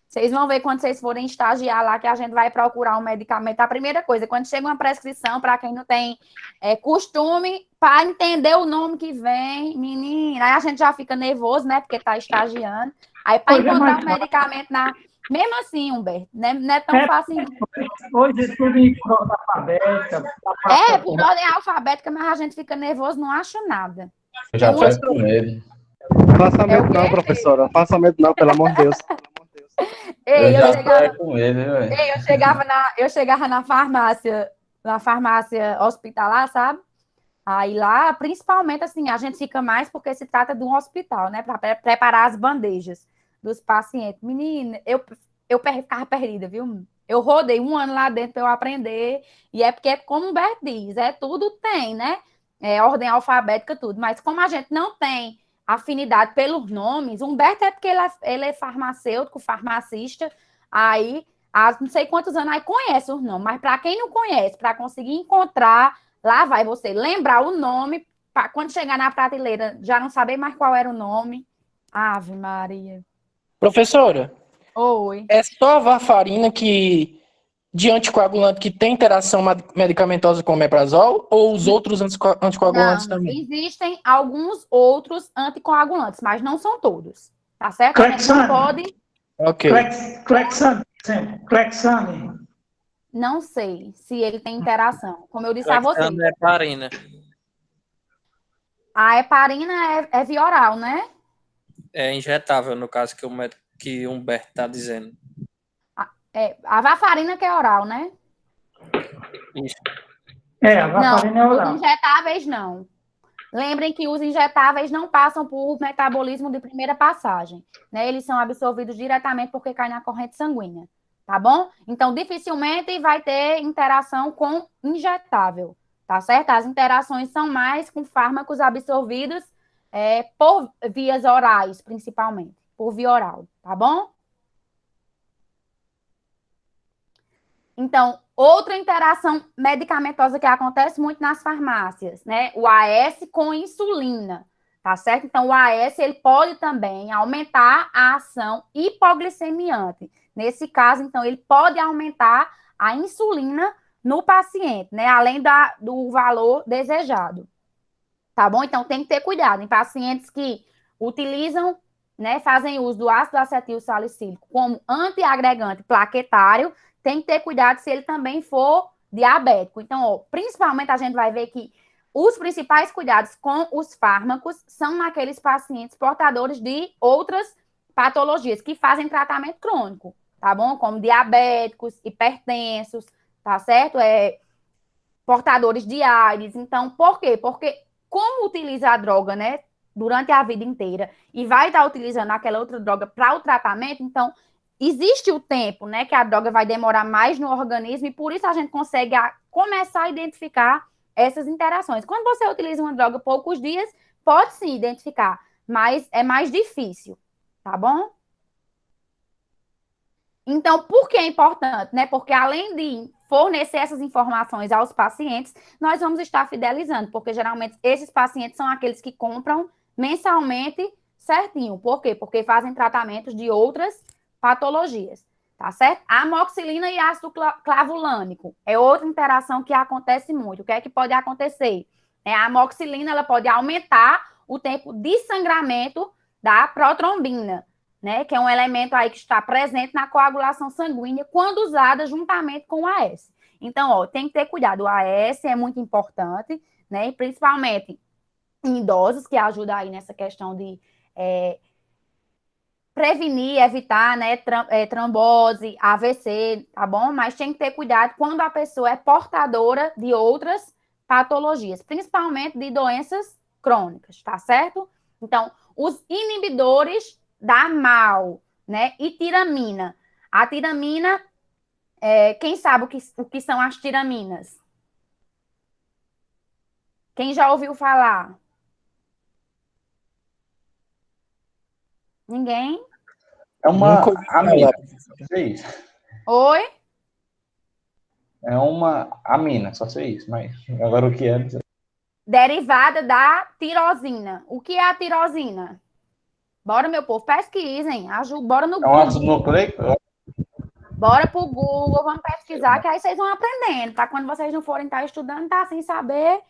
Vocês vão ver quando vocês forem estagiar lá que a gente vai procurar um medicamento. A primeira coisa, quando chega uma prescrição, para quem não tem costume, para entender o nome que vem, menina, aí a gente já fica nervoso, né? Porque está estagiando. Aí, para encontrar o medicamento na. Mesmo assim, Humberto, não é tão fácil. Hoje é tudo em ordem alfabética. Por ordem alfabética, mas a gente fica nervoso, não acha nada. Eu já tô com medo. Não faça medo não, professora. Não faça medo não, pelo amor de Deus. Eu chegava na farmácia hospitalar, sabe? Aí lá, principalmente assim, a gente fica mais porque se trata de um hospital, né? Para preparar as bandejas dos pacientes. Menina, eu ficava perdida, viu? Eu rodei 1 ano lá dentro para eu aprender, e é porque, como o Humberto diz, tudo tem, né? Ordem alfabética, tudo. Mas como a gente não tem afinidade pelos nomes, Humberto é porque ele é farmacêutico, farmacista, aí há não sei quantos anos aí conhece os nomes, mas para quem não conhece, para conseguir encontrar, lá vai você lembrar o nome, para quando chegar na prateleira já não saber mais qual era o nome. Ave Maria. Professora, oi. É só a varfarina de anticoagulante que tem interação medicamentosa com o omeprazol ou os outros anticoagulantes também? Existem alguns outros anticoagulantes, mas não são todos. Tá certo? Clexane. Não pode. Ok. Clexane. Não sei se ele tem interação. Como eu disse a você. É heparina. A heparina é via oral, né? É injetável, no caso que o Humberto está dizendo. A varfarina que é oral, né? Isso. A varfarina é oral. Os injetáveis não. Lembrem que os injetáveis não passam por metabolismo de primeira passagem, né? Eles são absorvidos diretamente porque caem na corrente sanguínea, tá bom? Então, dificilmente vai ter interação com injetável, tá certo? As interações são mais com fármacos absorvidos por vias orais, principalmente, por via oral, tá bom? Então, outra interação medicamentosa que acontece muito nas farmácias, né? O AS com insulina, tá certo? Então, o AS, ele pode também aumentar a ação hipoglicemiante. Nesse caso, então, ele pode aumentar a insulina no paciente, né? Além do valor desejado, tá bom? Então, tem que ter cuidado em pacientes que utilizam, né, fazem uso do ácido acetil salicílico como antiagregante plaquetário, tem que ter cuidado se ele também for diabético. Então, principalmente a gente vai ver que os principais cuidados com os fármacos são naqueles pacientes portadores de outras patologias que fazem tratamento crônico, tá bom? Como diabéticos, hipertensos, tá certo? Portadores de AIDS. Então, por quê? Porque como utiliza a droga, né, durante a vida inteira e vai estar utilizando aquela outra droga para o tratamento, então existe o tempo, né, que a droga vai demorar mais no organismo e por isso a gente consegue começar a identificar essas interações. Quando você utiliza uma droga poucos dias, pode sim identificar, mas é mais difícil, tá bom? Então, por que é importante, né? Porque além de fornecer essas informações aos pacientes, nós vamos estar fidelizando, porque geralmente esses pacientes são aqueles que compram mensalmente certinho. Por quê? Porque fazem tratamentos de outras patologias, tá certo? A amoxicilina e ácido clavulânico é outra interação que acontece muito. O que é que pode acontecer? A amoxicilina, ela pode aumentar o tempo de sangramento da protrombina, né? Que é um elemento aí que está presente na coagulação sanguínea quando usada juntamente com o AS. Então, tem que ter cuidado. O AS é muito importante, né? Principalmente em idosos, que ajuda aí nessa questão de prevenir, evitar, né, trombose, AVC, tá bom? Mas tem que ter cuidado quando a pessoa é portadora de outras patologias, principalmente de doenças crônicas, tá certo? Então, os inibidores da MAO, né, e tiramina. A tiramina, quem sabe o que são as tiraminas? Quem já ouviu falar? Ninguém? É uma Nunca ouvi amina. falar. Só isso. Oi? É uma amina, só sei isso. Mas agora o que é? Derivada da tirosina. O que é a tirosina? Bora, meu povo, pesquisem. Bora no É um ácido Google. nucleico? Bora pro Google, vamos pesquisar, que aí vocês vão aprendendo. Para quando vocês não forem estar estudando, tá sem saber.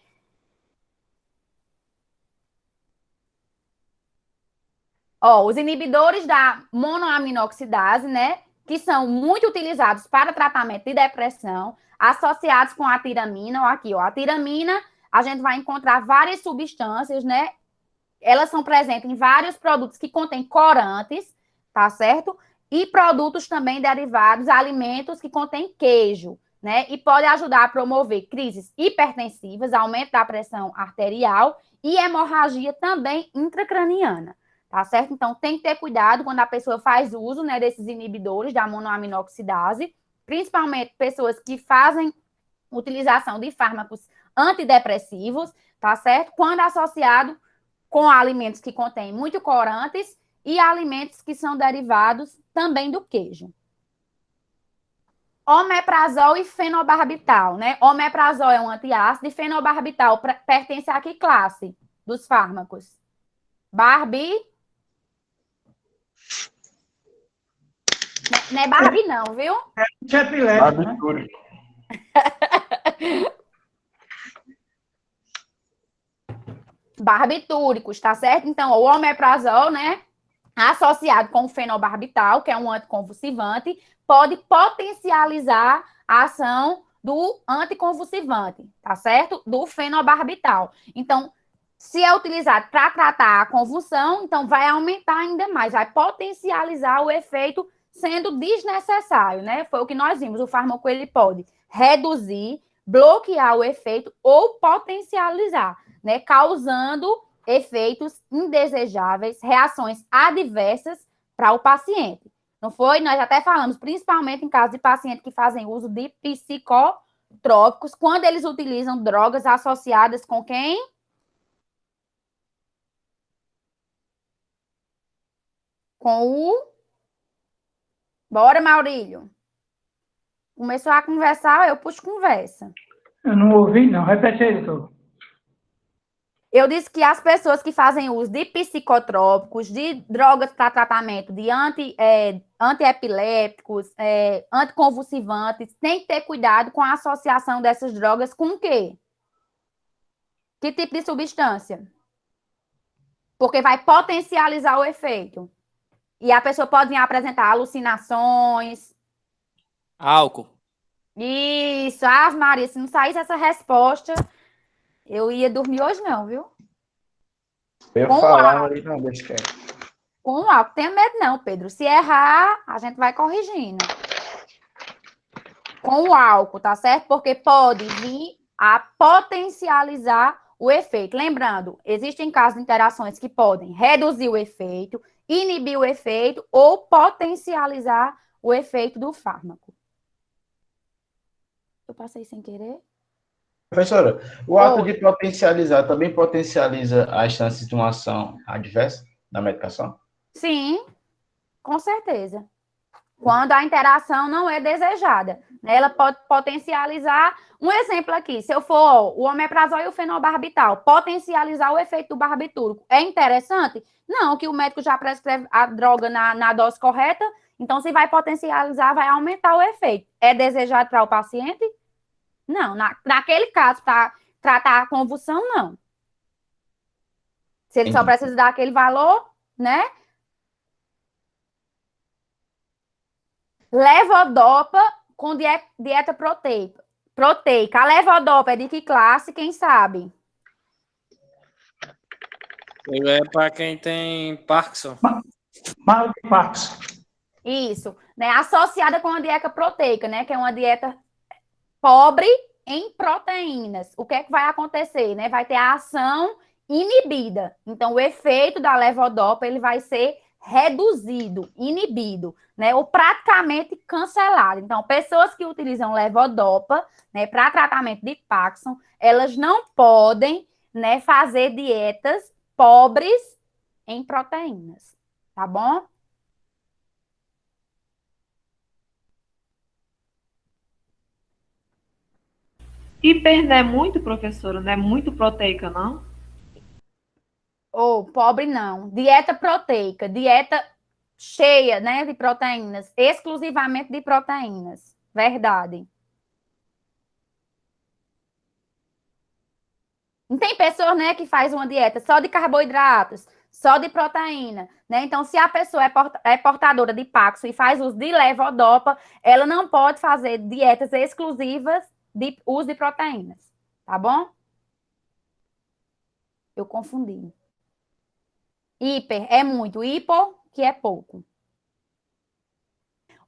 Ó, os inibidores da monoaminoxidase, né? Que são muito utilizados para tratamento de depressão, associados com a tiramina. Ó, aqui, ó, a tiramina, a gente vai encontrar várias substâncias, né? Elas são presentes em vários produtos que contêm corantes, tá certo? E produtos também derivados, alimentos que contêm queijo, né? E pode ajudar a promover crises hipertensivas, aumento da pressão arterial e hemorragia também intracraniana, tá certo? Então, tem que ter cuidado quando a pessoa faz uso, né, desses inibidores da monoaminoxidase, principalmente pessoas que fazem utilização de fármacos antidepressivos, tá certo? Quando associado com alimentos que contêm muito corantes e alimentos que são derivados também do queijo. Omeprazol e fenobarbital, né? Omeprazol é um antiácido e fenobarbital pertence a que classe dos fármacos? Não é Barbie não, viu? É epilético, né? Barbitúricos, tá certo? Então, o omeprazol, né, associado com o fenobarbital, que é um anticonvulsivante, pode potencializar a ação do anticonvulsivante, tá certo? Do fenobarbital. Então, se é utilizado para tratar a convulsão, então vai aumentar ainda mais, vai potencializar o efeito sendo desnecessário, né? Foi o que nós vimos. O fármaco ele pode reduzir, bloquear o efeito ou potencializar, né? Causando efeitos indesejáveis, reações adversas para o paciente. Não foi? Nós até falamos, principalmente em caso de pacientes que fazem uso de psicotrópicos, quando eles utilizam drogas associadas com quem? Com o... Bora, Maurílio. Começou a conversar, eu puxo conversa. Eu não ouvi, não. Repete aí, doutor. Eu disse que as pessoas que fazem uso de psicotrópicos, de drogas para tratamento de antiepilépticos, anticonvulsivantes, tem que ter cuidado com a associação dessas drogas com o quê? Que tipo de substância? Porque vai potencializar o efeito. E a pessoa pode vir apresentar alucinações. Álcool. Isso, Maria, se não saísse essa resposta, eu ia dormir hoje não, viu? Eu ia falar, mas não, deixa quieto. Com o álcool, tenha medo não, Pedro. Se errar, a gente vai corrigindo. Com o álcool, tá certo? Porque pode vir a potencializar o efeito. Lembrando, existem casos de interações que podem reduzir o efeito, inibir o efeito ou potencializar o efeito do fármaco. Eu passei sem querer? Professora, o ato de potencializar também potencializa as chances de uma ação adversa da medicação? Sim, com certeza. Quando a interação não é desejada, né? Ela pode potencializar. Um exemplo aqui, se eu for o omeprazol e o fenobarbital, potencializar o efeito do barbitúrico, é interessante? Não, que o médico já prescreve a droga na dose correta, então se vai potencializar, vai aumentar o efeito. É desejado para o paciente? Não, naquele caso, para tratar a convulsão, não. Se ele só precisa dar aquele valor, né? Levodopa com dieta proteica. A levodopa é de que classe? Quem sabe? É para quem tem Parkinson. Mal de Parkinson. Isso, né? Associada com a dieta proteica, né? Que é uma dieta pobre em proteínas. O que é que vai acontecer, né? Vai ter a ação inibida. Então, o efeito da levodopa, ele vai ser reduzido, inibido, né? Ou praticamente cancelado. Então, pessoas que utilizam levodopa, né, para tratamento de Parkinson, elas não podem, né, fazer dietas pobres em proteínas, tá bom? Hiper não é muito, professora, não é muito proteica, não? Ou pobre não. Dieta proteica, dieta cheia, né, de proteínas, exclusivamente de proteínas. Verdade. Não tem pessoa, né, que faz uma dieta só de carboidratos, só de proteína, né? Então, se a pessoa é portadora de Parkinson e faz uso de levodopa, ela não pode fazer dietas exclusivas de uso de proteínas, tá bom? Eu confundi. Hiper é muito, hipo, que é pouco.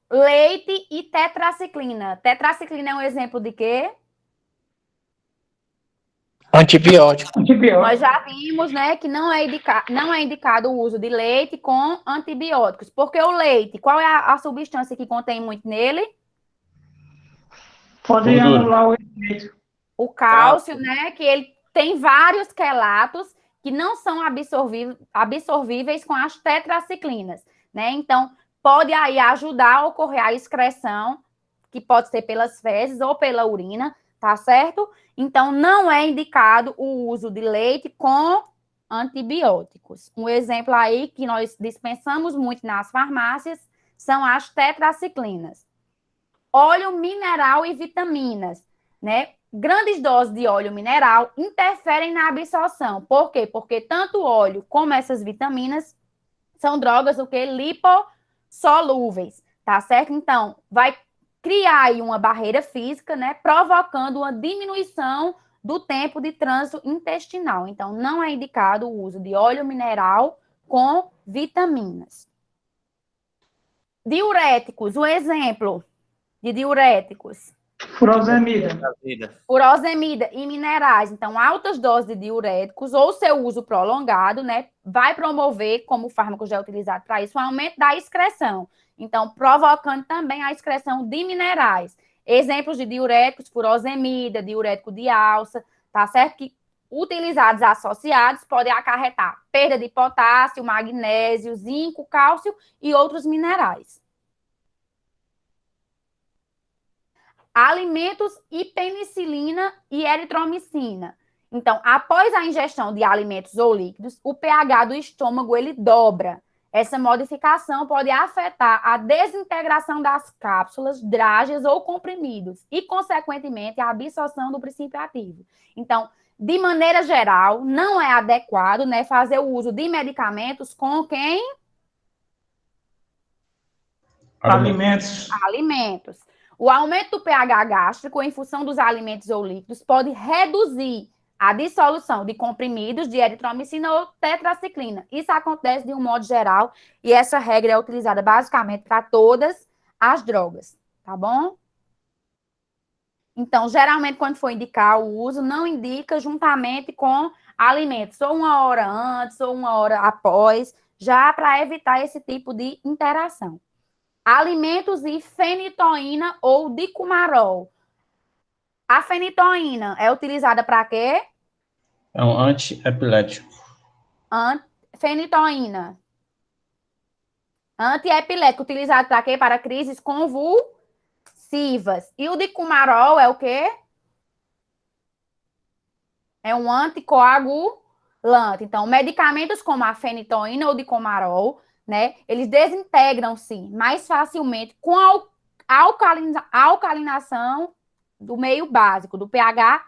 Leite e tetraciclina. Tetraciclina é um exemplo de quê? Antibiótico. Nós já vimos, né, que não é indicado o uso de leite com antibióticos. Porque o leite, qual é a substância que contém muito nele? Pode anular o efeito. O cálcio, né, que ele tem vários quelatos que não são absorvíveis com as tetraciclinas, né? Então, pode aí ajudar a ocorrer a excreção, que pode ser pelas fezes ou pela urina, tá certo? Então, não é indicado o uso de leite com antibióticos. Um exemplo aí que nós dispensamos muito nas farmácias são as tetraciclinas. Óleo mineral e vitaminas, né? Grandes doses de óleo mineral interferem na absorção. Por quê? Porque tanto o óleo como essas vitaminas são drogas o que lipossolúveis, tá certo? Então, vai criar aí uma barreira física, né, provocando uma diminuição do tempo de trânsito intestinal. Então, não é indicado o uso de óleo mineral com vitaminas. Diuréticos, um exemplo de diuréticos. Furosemida. Furosemida e minerais. Então, altas doses de diuréticos ou seu uso prolongado, né, vai promover, como o fármaco já é utilizado para isso, o aumento da excreção. Então, provocando também a excreção de minerais. Exemplos de diuréticos, furosemida, diurético de alça, tá certo? Que utilizados associados podem acarretar perda de potássio, magnésio, zinco, cálcio e outros minerais. Alimentos e penicilina e eritromicina. Então, após a ingestão de alimentos ou líquidos, o pH do estômago ele dobra. Essa modificação pode afetar a desintegração das cápsulas, drágeas ou comprimidos e, consequentemente, a absorção do princípio ativo. Então, de maneira geral, não é adequado, né, fazer o uso de medicamentos com quem? Alimentos. O aumento do pH gástrico em função dos alimentos ou líquidos pode reduzir a dissolução de comprimidos de eritromicina ou tetraciclina. Isso acontece de um modo geral e essa regra é utilizada basicamente para todas as drogas, tá bom? Então, geralmente, quando for indicar o uso, não indica juntamente com alimentos, ou 1 hora antes ou 1 hora após, já para evitar esse tipo de interação. Alimentos e fenitoína ou dicumarol. A fenitoína é utilizada para quê? É um antiepilético. Fenitoína. Antiepilético, utilizado para quê? Para crises convulsivas. E o dicumarol é o quê? É um anticoagulante. Então, medicamentos como a fenitoína ou dicumarol, né, eles desintegram-se mais facilmente com a alcalinação do meio básico, do pH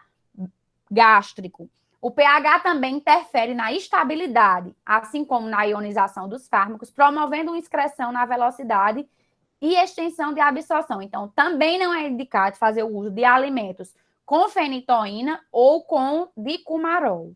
gástrico. O pH também interfere na estabilidade, assim como na ionização dos fármacos, promovendo uma excreção na velocidade e extensão de absorção. Então, também não é indicado fazer o uso de alimentos com fenitoína ou com dicumarol.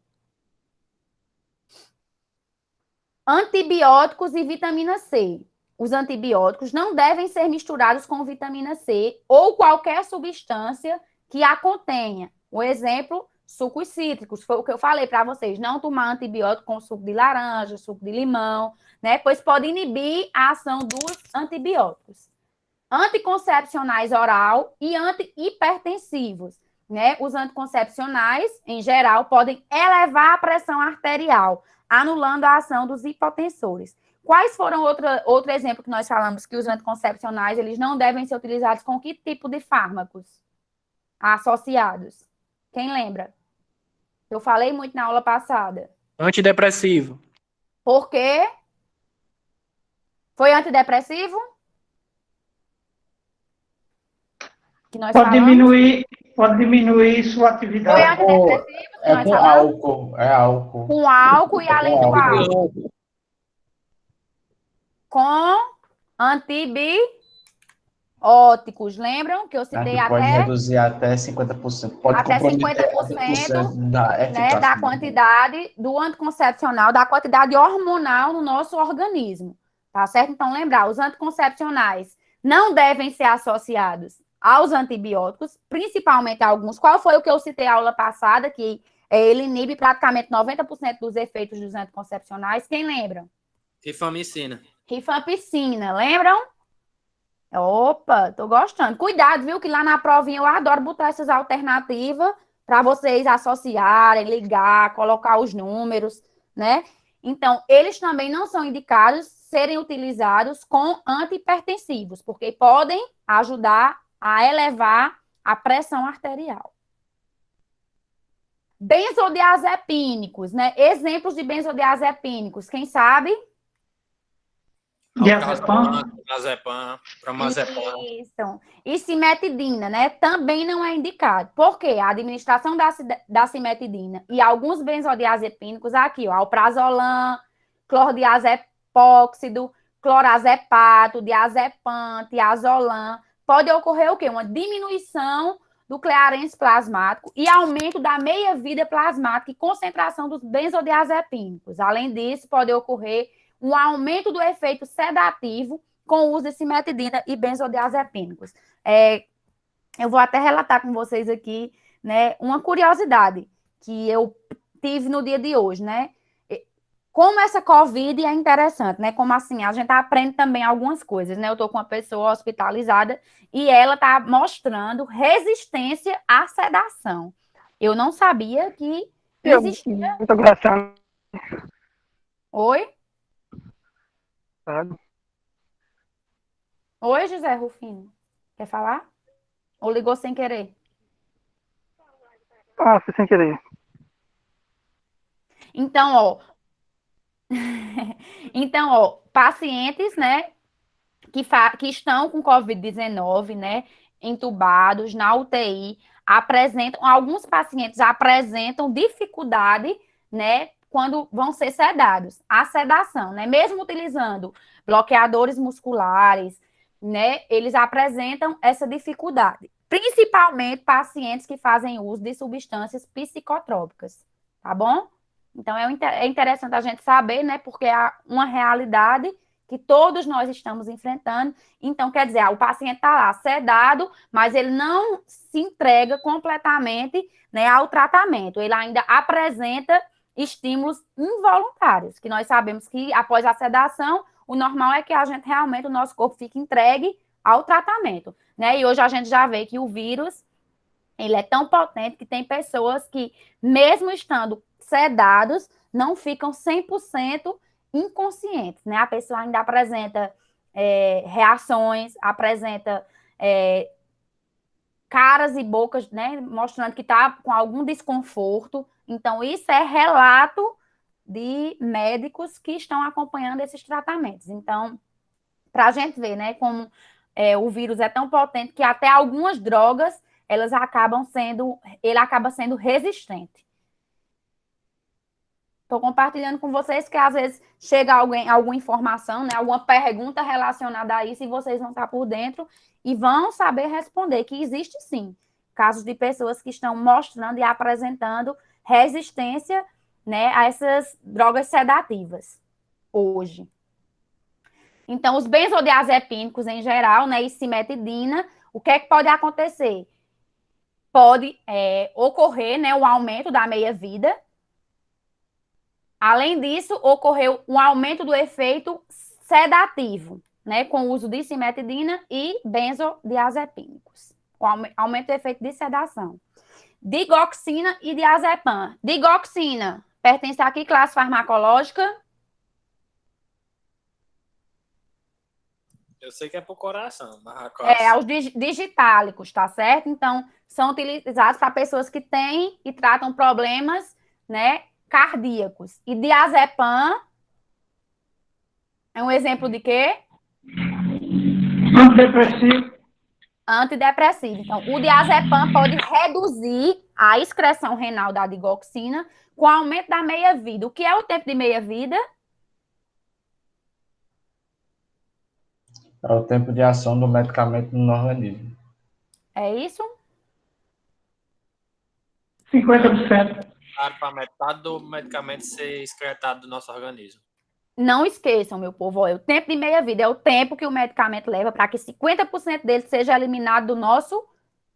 Antibióticos e vitamina C. Os antibióticos não devem ser misturados com vitamina C ou qualquer substância que a contenha. O exemplo, sucos cítricos, foi o que eu falei para vocês. Não tomar antibiótico com suco de laranja, suco de limão, né? Pois pode inibir a ação dos antibióticos. Anticoncepcionais oral e antihipertensivos, né? Os anticoncepcionais, em geral, podem elevar a pressão arterial, anulando a ação dos hipotensores. Quais foram outro exemplo que nós falamos que os anticoncepcionais eles não devem ser utilizados com que tipo de fármacos associados? Quem lembra? Eu falei muito na aula passada. Antidepressivo. Por quê? Foi antidepressivo? Que nós Pode falamos? diminuir sua Foi atividade. antidepressivo que É nós com falamos? álcool. É álcool. Com álcool e É além com do álcool. álcool. Com antibióticos. Lembram que eu citei Que pode até reduzir até 50%. Pode até comprometer 50%, da né, eficácia. da quantidade do anticoncepcional, da quantidade hormonal no nosso organismo. Tá certo? Então, lembrar, os anticoncepcionais não devem ser associados aos antibióticos, principalmente alguns. Qual foi o que eu citei na aula passada, que ele inibe praticamente 90% dos efeitos dos anticoncepcionais? Quem lembra? Rifamicina. Rifampicina, lembram? Opa, tô gostando. Cuidado, viu? Que lá na provinha eu adoro botar essas alternativas para vocês associarem, ligar, colocar os números, né? Então, eles também não são indicados serem utilizados com antihipertensivos, porque podem ajudar a elevar a pressão arterial. Benzodiazepínicos, né? Exemplos de benzodiazepínicos, quem sabe? Diazepam. Bromazepam. Isso. E cimetidina, né? Também não é indicado. Por quê? A administração da cimetidina e alguns benzodiazepínicos aqui, ó, alprazolam, clordiazepóxido, clorazepato, diazepam, tiazolam. Pode ocorrer o quê? Uma diminuição do clearance plasmático e aumento da meia-vida plasmática e concentração dos benzodiazepínicos. Além disso, pode ocorrer um aumento do efeito sedativo com o uso de cimetidina e benzodiazepínicos. Eu vou até relatar com vocês aqui, né, uma curiosidade que eu tive no dia de hoje, né? Como essa COVID é interessante, né? Como assim, a gente aprende também algumas coisas, né? Eu estou com uma pessoa hospitalizada e ela está mostrando resistência à sedação. Eu não sabia que existia. Muito engraçado. Oi? Oi, José Rufino. Quer falar? Ou ligou sem querer? Ah, foi sem querer. Então, ó, pacientes, né, que estão com COVID-19, né, entubados na UTI, alguns pacientes apresentam dificuldade, né, quando vão ser sedados. A sedação, né, mesmo utilizando bloqueadores musculares, né, eles apresentam essa dificuldade. Principalmente pacientes que fazem uso de substâncias psicotrópicas, tá bom? Então, é interessante a gente saber, né, porque é uma realidade que todos nós estamos enfrentando. Então, quer dizer, o paciente está lá sedado, mas ele não se entrega completamente, né, ao tratamento. Ele ainda apresenta estímulos involuntários, que nós sabemos que após a sedação, o normal é que o nosso corpo fique entregue ao tratamento, né? E hoje a gente já vê que o vírus, ele é tão potente que tem pessoas que, mesmo estando sedados, não ficam 100% inconscientes, né? A pessoa ainda apresenta reações, apresenta caras e bocas, né? Mostrando que está com algum desconforto. Então, isso é relato de médicos que estão acompanhando esses tratamentos. Então, para a gente ver, né, como o vírus é tão potente que até algumas drogas, ele acaba sendo resistente. Estou compartilhando com vocês que às vezes chega alguma informação, né, alguma pergunta relacionada a isso e vocês vão estar por dentro e vão saber responder que existe sim casos de pessoas que estão mostrando e apresentando resistência, né, a essas drogas sedativas. hoje. Então, os benzodiazepínicos em geral, né, e cimetidina, o que é que pode acontecer? Pode ocorrer, né, o aumento da meia-vida. Além disso, ocorreu um aumento do efeito sedativo, né, com o uso de cimetidina e benzodiazepínicos. Aumento do efeito de sedação. Digoxina e diazepam. Digoxina pertence a que classe farmacológica? Eu sei que é pro coração, mas a classe... Aos digitálicos, tá certo? Então, são utilizados para pessoas que têm e tratam problemas, né, cardíacos. E diazepam é um exemplo de quê? Antidepressivo. Antidepressivo. Então, o diazepam pode reduzir a excreção renal da digoxina com aumento da meia-vida. O que é o tempo de meia-vida? É o tempo de ação do medicamento no organismo. É isso? 50%. Para metade do medicamento ser excretado do nosso organismo. Não esqueçam, meu povo, o tempo de meia-vida é o tempo que o medicamento leva para que 50% dele seja eliminado do nosso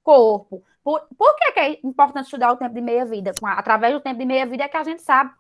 corpo. Por que é importante estudar o tempo de meia-vida? Através do tempo de meia-vida é que a gente sabe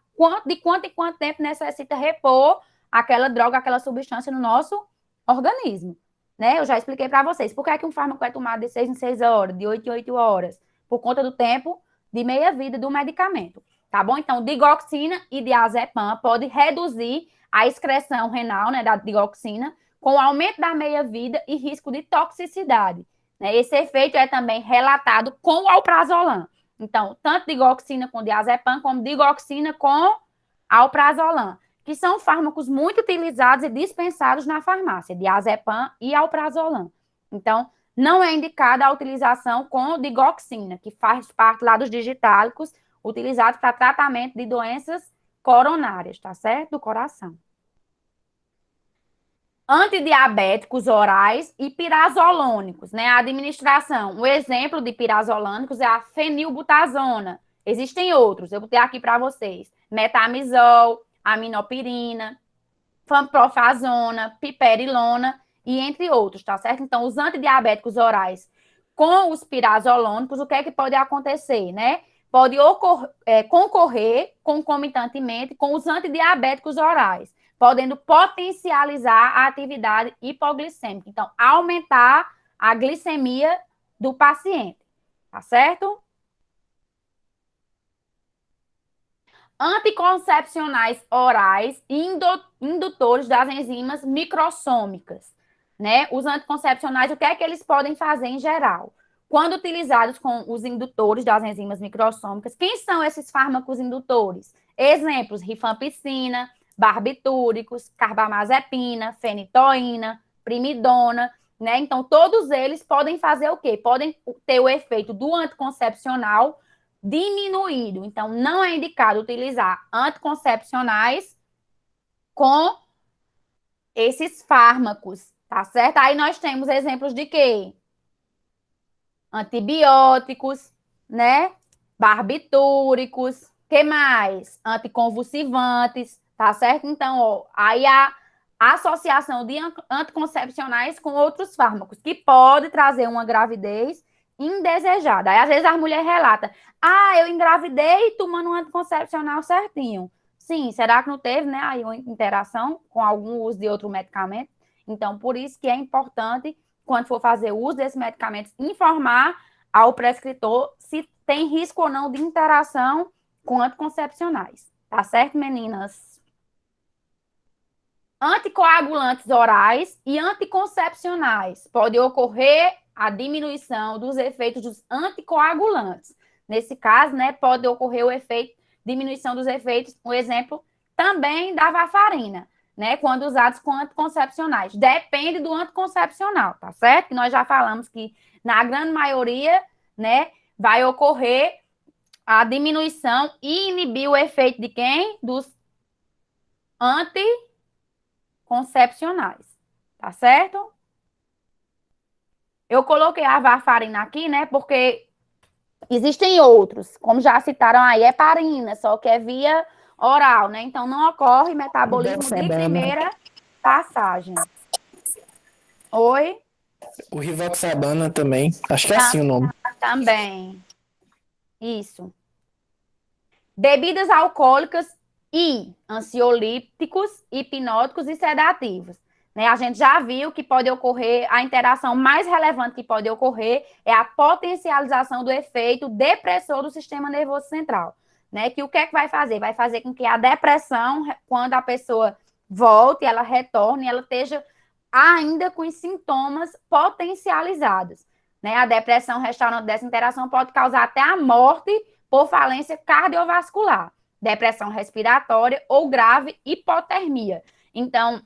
de quanto em quanto tempo necessita repor aquela droga, aquela substância no nosso organismo. Né? Eu já expliquei para vocês. Por que é que um fármaco é tomado de 6 em 6 horas, de 8 em 8 horas? Por conta do tempo de meia-vida do medicamento. Tá bom? Então, digoxina e diazepam pode reduzir a excreção renal, né, da digoxina, com aumento da meia-vida e risco de toxicidade. Né? Esse efeito é também relatado com o alprazolam. Então, tanto digoxina com diazepam, como digoxina com alprazolam, que são fármacos muito utilizados e dispensados na farmácia, diazepam e alprazolam. Então, não é indicada a utilização com digoxina, que faz parte lá dos digitálicos, utilizados para tratamento de doenças coronárias, tá certo? Do coração. Antidiabéticos orais e pirazolônicos, né? A administração, o exemplo de pirazolônicos é a fenilbutazona. Existem outros, eu botei aqui para vocês. Metamizol, aminopirina, famprofazona, piperilona e entre outros, tá certo? Então, os antidiabéticos orais com os pirazolônicos, o que é que pode acontecer, né? Pode concorrer concomitantemente com os antidiabéticos orais, podendo potencializar a atividade hipoglicêmica. Então, aumentar a glicemia do paciente, tá certo? Anticoncepcionais orais e indutores das enzimas microssômicas, né? Os anticoncepcionais, o que é que eles podem fazer em geral? Quando utilizados com os indutores das enzimas microssômicas, quem são esses fármacos indutores? Exemplos, rifampicina, barbitúricos, carbamazepina, fenitoína, primidona, né? Então, todos eles podem fazer o quê? Podem ter o efeito do anticoncepcional diminuído. Então, não é indicado utilizar anticoncepcionais com esses fármacos, tá certo? Aí nós temos exemplos de quê? Antibióticos, né? Barbitúricos, que mais? Anticonvulsivantes, tá certo? Então, ó, aí a associação de anticoncepcionais com outros fármacos, que pode trazer uma gravidez indesejada. Aí, às vezes, as mulheres relatam, eu engravidei tomando um anticoncepcional certinho. Sim, será que não teve, né, aí uma interação com algum uso de outro medicamento? Então, por isso que é importante, quando for fazer uso desses medicamentos, informar ao prescritor se tem risco ou não de interação com anticoncepcionais. Tá certo, meninas? Anticoagulantes orais e anticoncepcionais. Pode ocorrer a diminuição dos efeitos dos anticoagulantes. Nesse caso, né, pode ocorrer o efeito, diminuição dos efeitos, um exemplo também da varfarina, né, quando usados com anticoncepcionais. Depende do anticoncepcional, tá certo? Que nós já falamos que, na grande maioria, né, vai ocorrer a diminuição e inibir o efeito de quem? Dos anticoncepcionais, tá certo? Eu coloquei a varfarina aqui, né, porque existem outros, como já citaram aí, heparina, só que é via oral, né? Então, não ocorre metabolismo de primeira passagem. Oi? O Rivaroxabana também. Acho que é assim o nome. Também. Isso. Bebidas alcoólicas e ansiolíticos, hipnóticos e sedativos. Né? A gente já viu que pode ocorrer, a interação mais relevante que pode ocorrer é a potencialização do efeito depressor do sistema nervoso central. Né? Que o que é que vai fazer? Vai fazer com que a depressão, quando a pessoa volte, ela retorne, ela esteja ainda com os sintomas potencializados. Né? A depressão restaurante dessa interação pode causar até a morte por falência cardiovascular, depressão respiratória ou grave hipotermia. Então,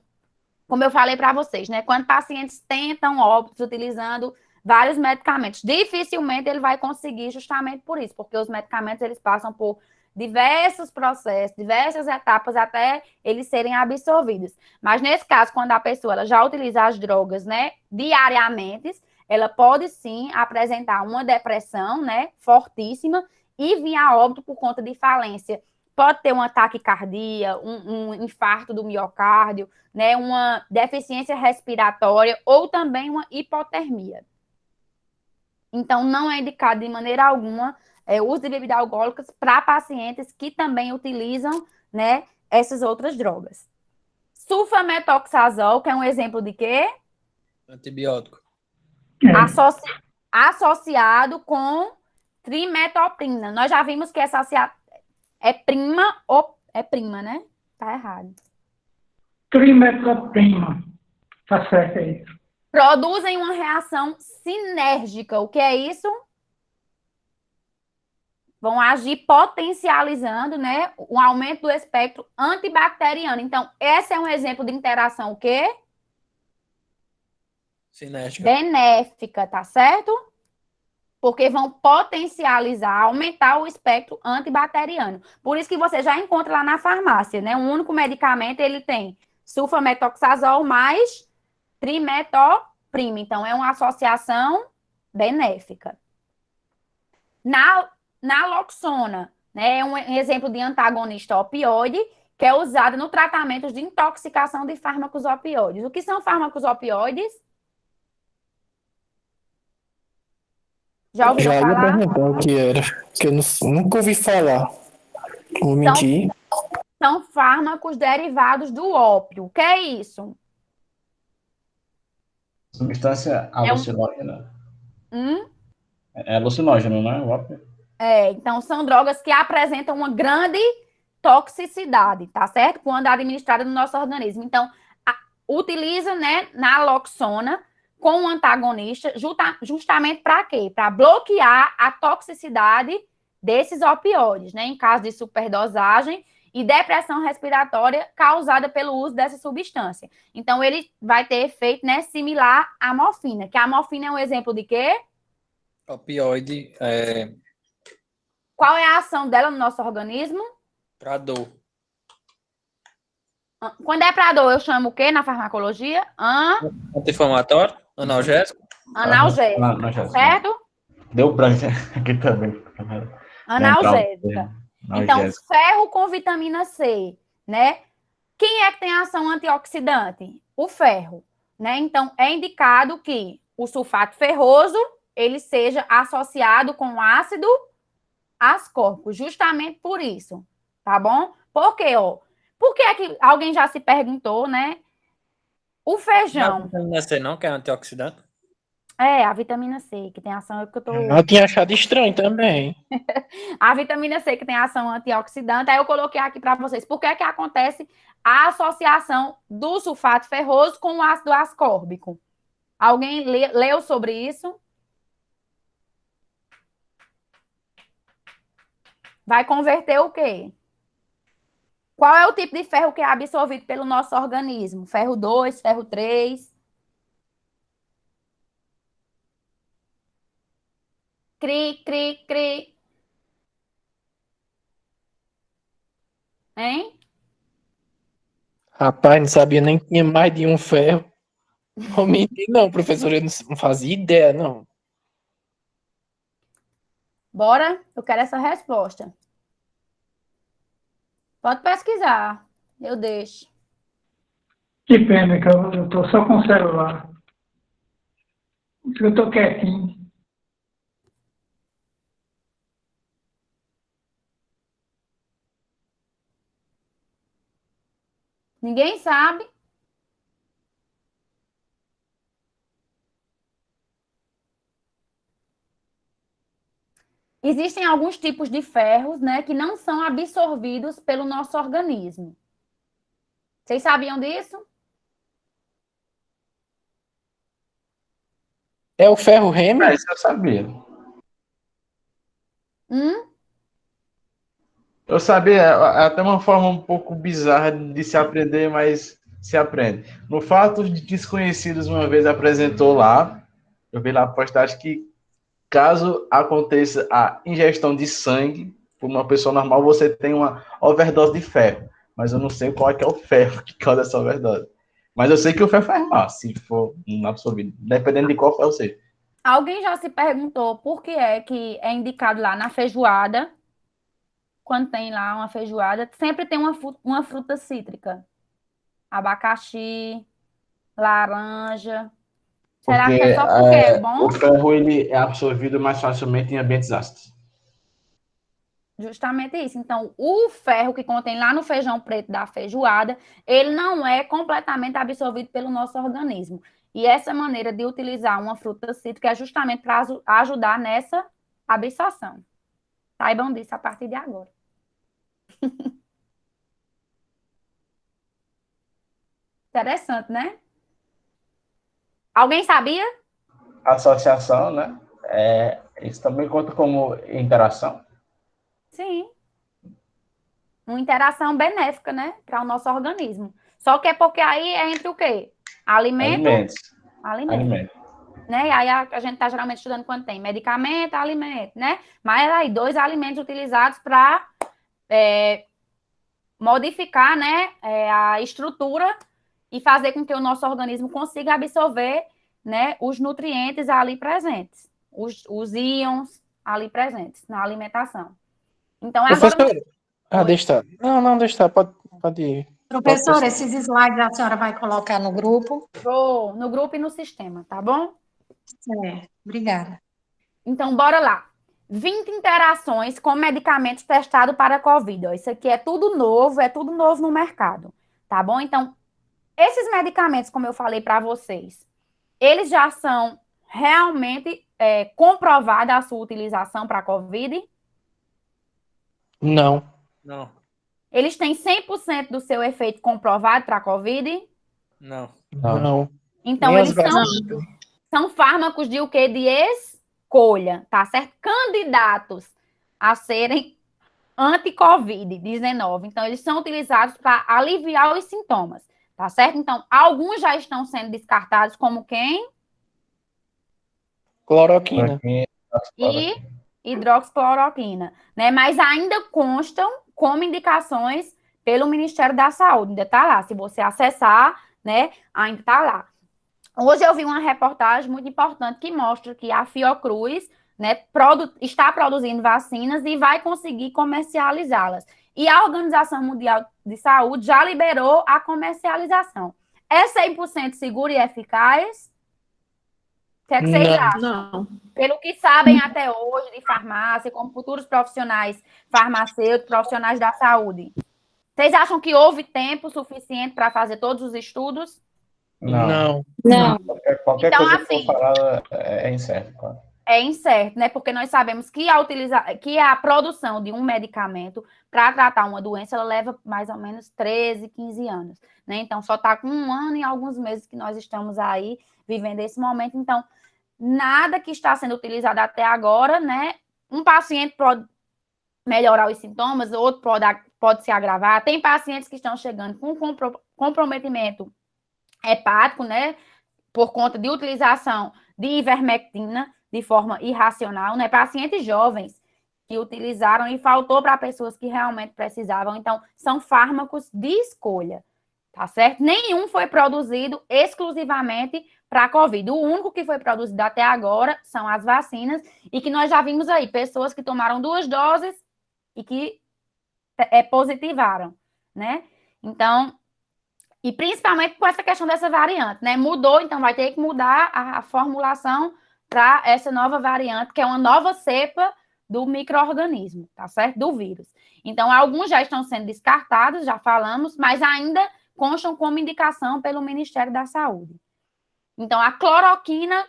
como eu falei para vocês, né? Quando pacientes tentam óbitos utilizando vários medicamentos, dificilmente ele vai conseguir justamente por isso, porque os medicamentos eles passam por diversos processos, diversas etapas até eles serem absorvidos. Mas nesse caso, quando a pessoa ela já utiliza as drogas, né, diariamente, ela pode sim apresentar uma depressão, né, fortíssima e vir a óbito por conta de falência. Pode ter um ataque cardíaco, um infarto do miocárdio, né, uma deficiência respiratória ou também uma hipotermia. Então, não é indicado de maneira alguma o uso de bebidas alcoólicas para pacientes que também utilizam, né, essas outras drogas. Sulfametoxazol, que é um exemplo de quê? Antibiótico. Associado com trimetoprina. Nós já vimos que essa é prima ou é prima, né? Tá errado. Trimetoprina. Tá certo aí. Produzem uma reação sinérgica. O que é isso? Vão agir potencializando, né, o aumento do espectro antibacteriano. Então, esse é um exemplo de interação o quê? Sinérgica. Benéfica, tá certo? Porque vão potencializar, aumentar o espectro antibacteriano. Por isso que você já encontra lá na farmácia, né? Um único medicamento, ele tem sulfametoxazol mais trimetoprima. Então, é uma associação benéfica. Naloxona, né? É um exemplo de antagonista opioide, que é usado no tratamento de intoxicação de fármacos opioides. O que são fármacos opioides? Já ouviram Já ia falar? perguntar o que era, que eu nunca ouvi falar. Vou mentir. São fármacos derivados do ópio. O que é isso? Substância alucinógena. Hum? É alucinógeno, não é? O ópio? Então são drogas que apresentam uma grande toxicidade, tá certo? Quando administrada no nosso organismo. Então, utiliza, né, naloxona com um antagonista justamente para quê? Para bloquear a toxicidade desses opioides, né? Em caso de superdosagem e depressão respiratória causada pelo uso dessa substância. Então, ele vai ter efeito, né, similar à morfina, que a morfina é um exemplo de quê? Opioide Qual é a ação dela no nosso organismo? para dor. Quando é para dor, eu chamo o quê na farmacologia? Anti-inflamatório, analgésico. Analgésica, certo? Deu branco aqui também. Analgésica. Então, ferro com vitamina C, né? Quem é que tem ação antioxidante? O ferro, né? Então, é indicado que o sulfato ferroso, ele seja associado com ácido ascórbico, justamente por isso, tá bom? Por quê, ó? Porque é que alguém já se perguntou, né? O feijão. Não é vitamina C não, que é antioxidante? A vitamina C, que tem ação... É porque eu tô... Eu tinha achado estranho também. A vitamina C, que tem ação antioxidante, aí eu coloquei aqui para vocês. Por que é que acontece a associação do sulfato ferroso com o ácido ascórbico? Alguém leu sobre isso? Vai converter o quê? Qual é o tipo de ferro que é absorvido pelo nosso organismo? Ferro 2, ferro 3? Cri, cri, cri. Hein? Rapaz, não sabia nem que tinha mais de um ferro. Não menti, não, professor, eu não fazia ideia, não. Bora? Eu quero essa resposta. Pode pesquisar. Eu deixo. Que pena que eu estou só com o celular. Eu estou quietinho. Ninguém sabe. Existem alguns tipos de ferros, né, que não são absorvidos pelo nosso organismo. Vocês sabiam disso? É o ferro Remy? Isso eu sabia. Eu sabia, é até uma forma um pouco bizarra de se aprender, mas se aprende. No fato de Desconhecidos uma vez apresentou lá, eu vi lá a postagem que caso aconteça a ingestão de sangue por uma pessoa normal, você tem uma overdose de ferro. Mas eu não sei qual é que é o ferro que causa essa overdose. Mas eu sei que o ferro faz mal, se for absorvido, dependendo de qual ferro seja. Alguém já se perguntou por que é indicado lá na feijoada, quando tem lá uma feijoada, sempre tem uma fruta cítrica. Abacaxi, laranja. Será que é só porque é bom? O ferro ele é absorvido mais facilmente em ambientes ácidos. Justamente isso. Então, o ferro que contém lá no feijão preto da feijoada, ele não é completamente absorvido pelo nosso organismo. E essa maneira de utilizar uma fruta cítrica é justamente para ajudar nessa absorção. Saibam disso a partir de agora. Interessante, né? Alguém sabia? Associação, né? Isso também conta como interação. Sim. Uma interação benéfica, né? Para o nosso organismo. Só que é porque aí é entre o quê? Alimento. Né? E aí a gente está geralmente estudando quando tem medicamento, alimento, né? Mas aí 2 alimentos utilizados para modificar, né, a estrutura e fazer com que o nosso organismo consiga absorver, né, os nutrientes ali presentes, os íons ali presentes na alimentação. Então, agora... Deixa estar. Não, deixa estar. Pode ir. Professora, esses slides a senhora vai colocar no grupo? Vou, no grupo e no sistema, tá bom? Certo, obrigada. Então, bora lá. 20 interações com medicamentos testados para a COVID. Ó, isso aqui é tudo novo no mercado, tá bom? Então, esses medicamentos, como eu falei para vocês, eles já são realmente comprovada a sua utilização para a COVID? Não. Eles têm 100% do seu efeito comprovado para a COVID? Não. Então, Nem eles são fármacos de o quê? De escolha, tá certo? Candidatos a serem anti-COVID-19. Então, eles são utilizados para aliviar os sintomas, tá certo? Então, alguns já estão sendo descartados como quem? Cloroquina. E hidroxicloroquina, né? Mas ainda constam como indicações pelo Ministério da Saúde, ainda tá lá. Se você acessar, né, ainda tá lá. Hoje eu vi uma reportagem muito importante que mostra que a Fiocruz, né, está produzindo vacinas e vai conseguir comercializá-las. E a Organização Mundial de Saúde já liberou a comercialização. É 100% seguro e eficaz? O que é que vocês acham? Não. Pelo que sabem até hoje de farmácia, como futuros profissionais farmacêuticos, profissionais da saúde, vocês acham que houve tempo suficiente para fazer todos os estudos? Não. Qualquer Então, coisa assim, que for falada é incerto, claro. É incerto, né? Porque nós sabemos que a produção de um medicamento para tratar uma doença, ela leva mais ou menos 13, 15 anos, né? Então, só está com 1 ano e alguns meses que nós estamos aí vivendo esse momento. Então, nada que está sendo utilizado até agora, né? Um paciente pode melhorar os sintomas, outro pode se agravar. Tem pacientes que estão chegando com comprometimento hepático, né? Por conta de utilização de ivermectina de forma irracional, né? Pacientes jovens que utilizaram e faltou para pessoas que realmente precisavam. Então, são fármacos de escolha, tá certo? Nenhum foi produzido exclusivamente para a COVID. O único que foi produzido até agora são as vacinas e que nós já vimos aí, pessoas que tomaram 2 doses e que positivaram. né? Então, e principalmente com essa questão dessa variante, né? Mudou, então vai ter que mudar a formulação para essa nova variante, que é uma nova cepa do micro-organismo, tá certo? Do vírus. Então, alguns já estão sendo descartados, já falamos, mas ainda constam como indicação pelo Ministério da Saúde. Então, a cloroquina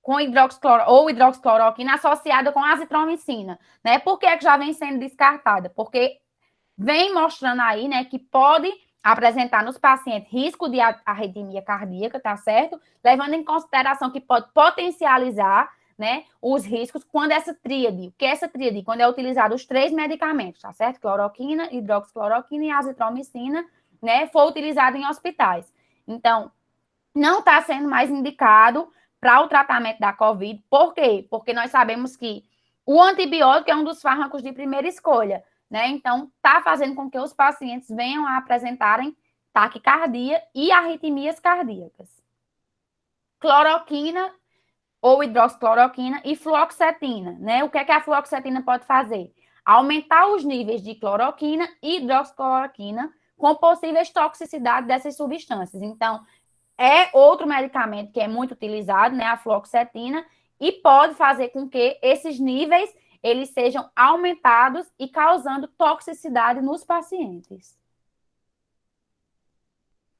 com hidroxicloroquina associada com azitromicina, né? Por que já vem sendo descartada? Porque vem mostrando aí, né, que pode apresentar nos pacientes risco de arritmia cardíaca, tá certo? Levando em consideração que pode potencializar, né, os riscos quando essa tríade, o que é essa tríade? Quando é utilizado os 3 medicamentos, tá certo? Cloroquina, hidroxicloroquina e azitromicina, né, for utilizado em hospitais. Então, não está sendo mais indicado para o tratamento da COVID. Por quê? Porque nós sabemos que o antibiótico é um dos fármacos de primeira escolha, né? Então, está fazendo com que os pacientes venham a apresentarem taquicardia e arritmias cardíacas. Cloroquina ou hidroxicloroquina e fluoxetina, né? O que é que a fluoxetina pode fazer? Aumentar os níveis de cloroquina e hidroxicloroquina com possíveis toxicidades dessas substâncias. Então, é outro medicamento que é muito utilizado, né, a fluoxetina, e pode fazer com que esses níveis eles sejam aumentados e causando toxicidade nos pacientes.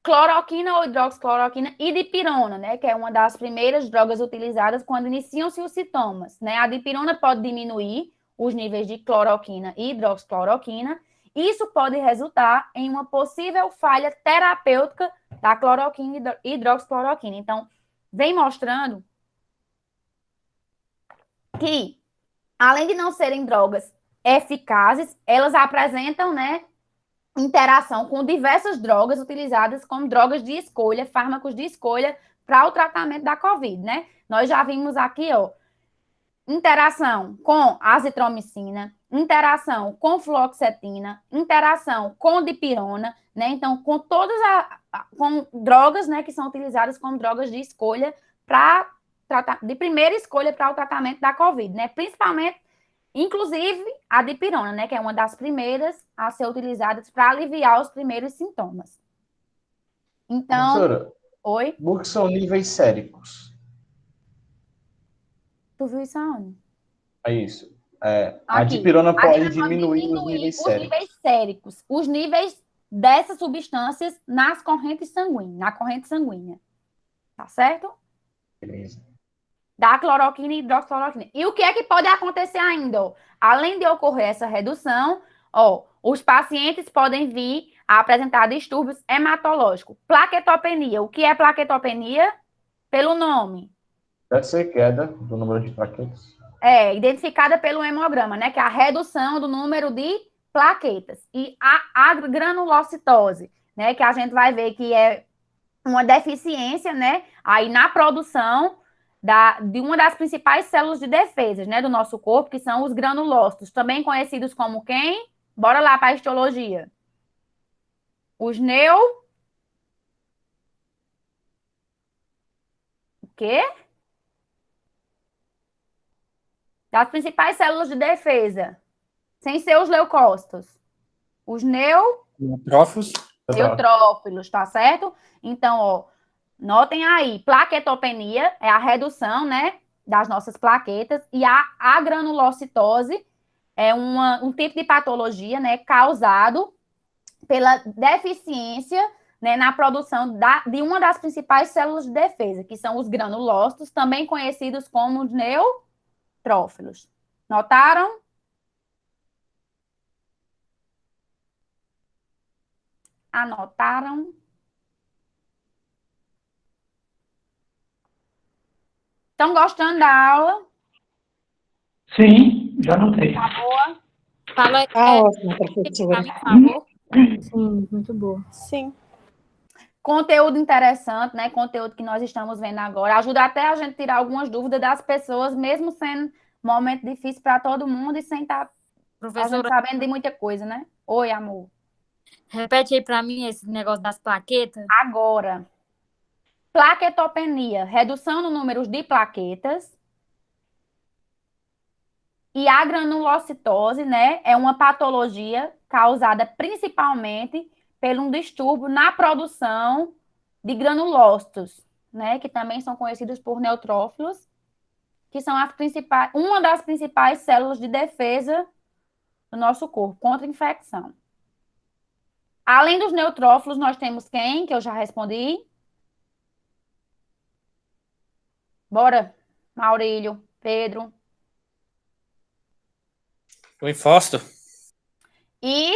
Cloroquina ou hidroxicloroquina e dipirona, né, que é uma das primeiras drogas utilizadas quando iniciam-se os sintomas, né? A dipirona pode diminuir os níveis de cloroquina e hidroxicloroquina. Isso pode resultar em uma possível falha terapêutica da cloroquina e hidroxicloroquina. Então, vem mostrando que, além de não serem drogas eficazes, elas apresentam, né, interação com diversas drogas utilizadas como drogas de escolha, fármacos de escolha para o tratamento da COVID, né? Nós já vimos aqui, ó, interação com azitromicina, interação com fluoxetina, interação com dipirona, né? Então, com todas com drogas, né, que são utilizadas como drogas de escolha para tratar, de primeira escolha para o tratamento da COVID, né? Principalmente, inclusive, a dipirona, né, que é uma das primeiras a ser utilizadas para aliviar os primeiros sintomas. Então, professora, oi? o que são níveis séricos? Tu viu isso aonde? É isso. A Aqui. dipirona pode dipirona diminuir os níveis séricos. Os níveis dessas substâncias nas correntes sanguíneas, na corrente sanguínea. Tá certo? Beleza. Da cloroquina e hidroxicloroquina. E o que é que pode acontecer ainda? Ó? Além de ocorrer essa redução, ó, os pacientes podem vir a apresentar distúrbios hematológicos. Plaquetopenia. O que é plaquetopenia? Pelo nome. Deve ser queda do número de plaquetas. É, identificada pelo hemograma, né? Que é a redução do número de plaquetas. E a granulocitose, né? Que a gente vai ver que é uma deficiência, né? Aí na produção de uma das principais células de defesa, né? Do nosso corpo, que são os granulócitos, também conhecidos como quem? Bora lá para a histologia. Os O quê? Das principais células de defesa, sem ser os leucócitos. Os neutrófilos, tá certo? Então, ó, notem aí, plaquetopenia é a redução, né, das nossas plaquetas, e a agranulocitose é um tipo de patologia, né, causado pela deficiência, né, na produção de uma das principais células de defesa, que são os granulócitos, também conhecidos como os neutrófilos. Notaram? Anotaram? Estão gostando da aula? Sim, já notei. Tá boa? Fala, Ótimo, professora. por favor. Sim, muito boa. Sim. Conteúdo interessante, né? Conteúdo que nós estamos vendo agora. Ajuda até a gente tirar algumas dúvidas das pessoas, mesmo sendo um momento difícil para todo mundo e sem estar Professora, sabendo de muita coisa, né? Oi, amor. repete aí para mim esse negócio das plaquetas. Agora, plaquetopenia, redução no número de plaquetas. E a granulocitose, né, é uma patologia causada principalmente por um distúrbio na produção de granulócitos, né, que também são conhecidos por neutrófilos, que são uma das principais células de defesa do nosso corpo contra a infecção. Além dos neutrófilos, nós temos quem? Que eu já respondi. Bora, Maurílio, Pedro. O linfócito. E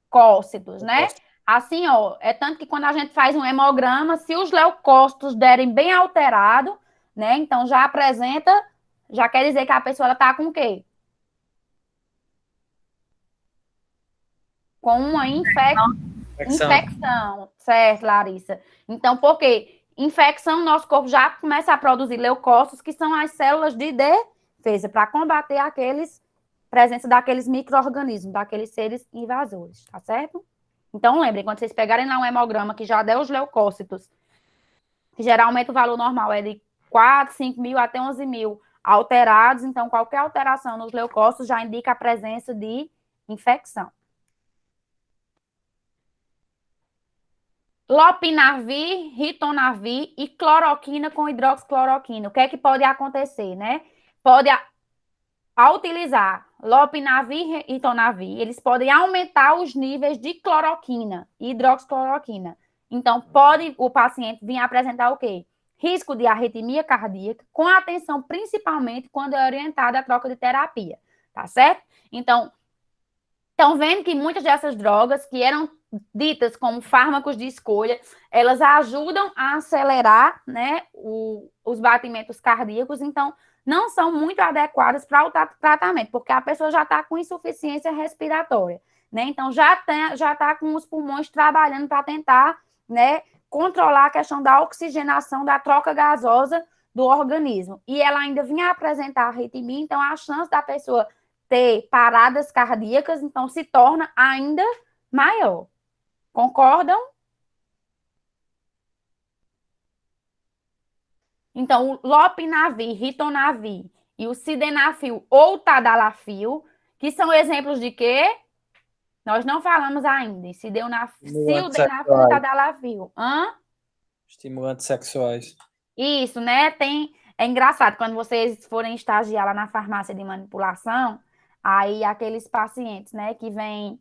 leucócitos, né? Assim, ó, é tanto que quando a gente faz um hemograma, se os leucócitos derem bem alterado, né? Então já apresenta, já quer dizer que a pessoa está com o quê? Com uma infecção, certo, Larissa? Então, por quê? Infecção, nosso corpo já começa a produzir leucócitos, que são as células de defesa, para combater presença daqueles micro-organismos, daqueles seres invasores, tá certo? Então, lembrem, quando vocês pegarem lá um hemograma que já der os leucócitos, que geralmente o valor normal é de 4, 5 mil até 11 mil alterados, então qualquer alteração nos leucócitos já indica a presença de infecção. Lopinavir, ritonavir e cloroquina com hidroxicloroquina. O que é que pode acontecer, né? Ao utilizar lopinavir e ritonavir, eles podem aumentar os níveis de cloroquina e hidroxicloroquina. Então, pode o paciente vir apresentar o quê? Risco de arritmia cardíaca, com atenção principalmente quando é orientada a troca de terapia, tá certo? Então, estão vendo que muitas dessas drogas que eram ditas como fármacos de escolha, elas ajudam a acelerar, né, os batimentos cardíacos, então não são muito adequadas para o tratamento, porque a pessoa já está com insuficiência respiratória, né? Então já está com os pulmões trabalhando para tentar, né, controlar a questão da oxigenação, da troca gasosa do organismo. E ela ainda vinha apresentar arritmia, então a chance da pessoa ter paradas cardíacas, então se torna ainda maior. Concordam? Então, o lopinavir, ritonavir e o sildenafil ou tadalafil, que são exemplos de quê? Nós não falamos ainda. Sildenafil e tadalafil. Estimulantes sexuais. Isso, né? É engraçado, quando vocês forem estagiar lá na farmácia de manipulação, aí aqueles pacientes, né, que vêm,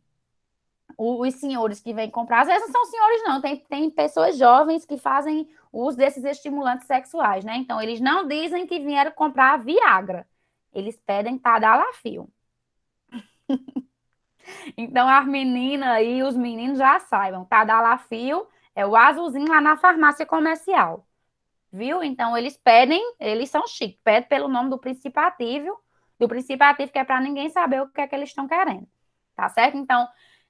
os senhores que vêm comprar, às vezes não são senhores não, tem pessoas jovens que fazem uso desses estimulantes sexuais, né? Então, eles não dizem que vieram comprar Viagra, eles pedem tadalafil. Então, as meninas e os meninos já saibam, tadalafil é o azulzinho lá na farmácia comercial, viu? Então, eles são chiques, pedem pelo nome do princípio ativo que é para ninguém saber o que é que eles estão querendo, tá certo? Então,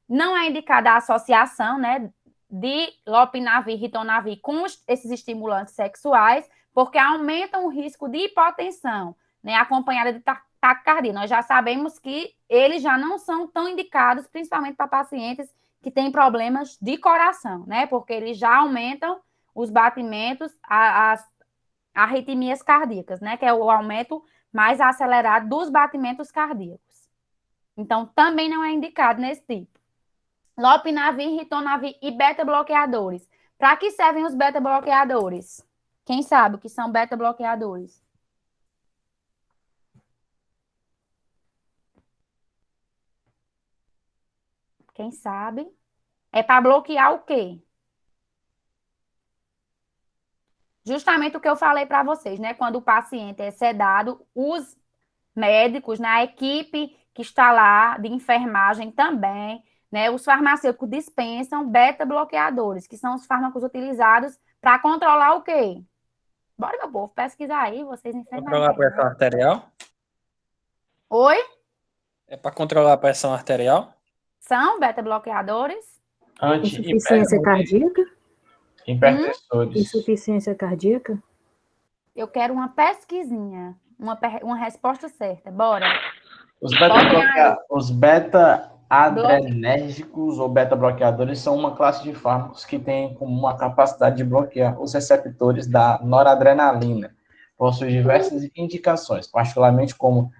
não é indicada a associação, né, de lopinavir, ritonavir com esses estimulantes sexuais, porque aumentam o risco de hipotensão, né, acompanhada de taquicardia. Nós já sabemos que eles já não são tão indicados, principalmente para pacientes que têm problemas de coração, né, porque eles já aumentam os batimentos, as arritmias cardíacas, né, que é o aumento mais acelerado dos batimentos cardíacos. Então, também não é indicado nesse tipo. Lopinavir, ritonavir e beta-bloqueadores. Para que servem os beta-bloqueadores? Quem sabe o que são beta-bloqueadores? Quem sabe? É para bloquear o quê? Justamente o que eu falei para vocês, né? Quando o paciente é sedado, os médicos, né, a equipe que está lá de enfermagem também, né, os farmacêuticos dispensam beta-bloqueadores, que são os fármacos utilizados para controlar o quê? Bora, meu povo, pesquisar aí, vocês enfermagem. Controlar a pressão arterial? Oi? É para controlar a pressão arterial? São beta-bloqueadores? Insuficiência cardíaca? Hipertensores. Insuficiência cardíaca? Eu quero uma pesquisinha, uma resposta certa. Bora. Os beta-adrenérgicos ou beta-bloqueadores são uma classe de fármacos que tem como uma capacidade de bloquear os receptores da noradrenalina. Possui diversas indicações, particularmente como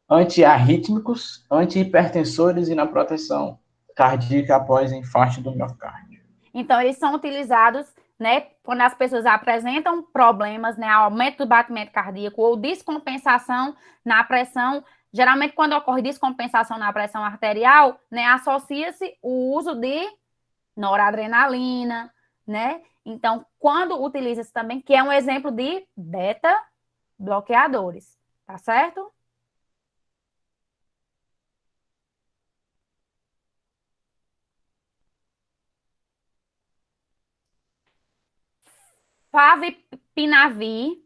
antiarrítmicos, antihipertensores e na proteção cardíaca após infarto do miocárdio. Então, eles são utilizados, né, quando as pessoas apresentam problemas, né, aumento do batimento cardíaco ou descompensação na pressão. Geralmente, quando ocorre descompensação na pressão arterial, né, associa-se o uso de noradrenalina, né? Então, quando utiliza-se também, que é um exemplo de beta-bloqueadores, tá certo? Favipinavir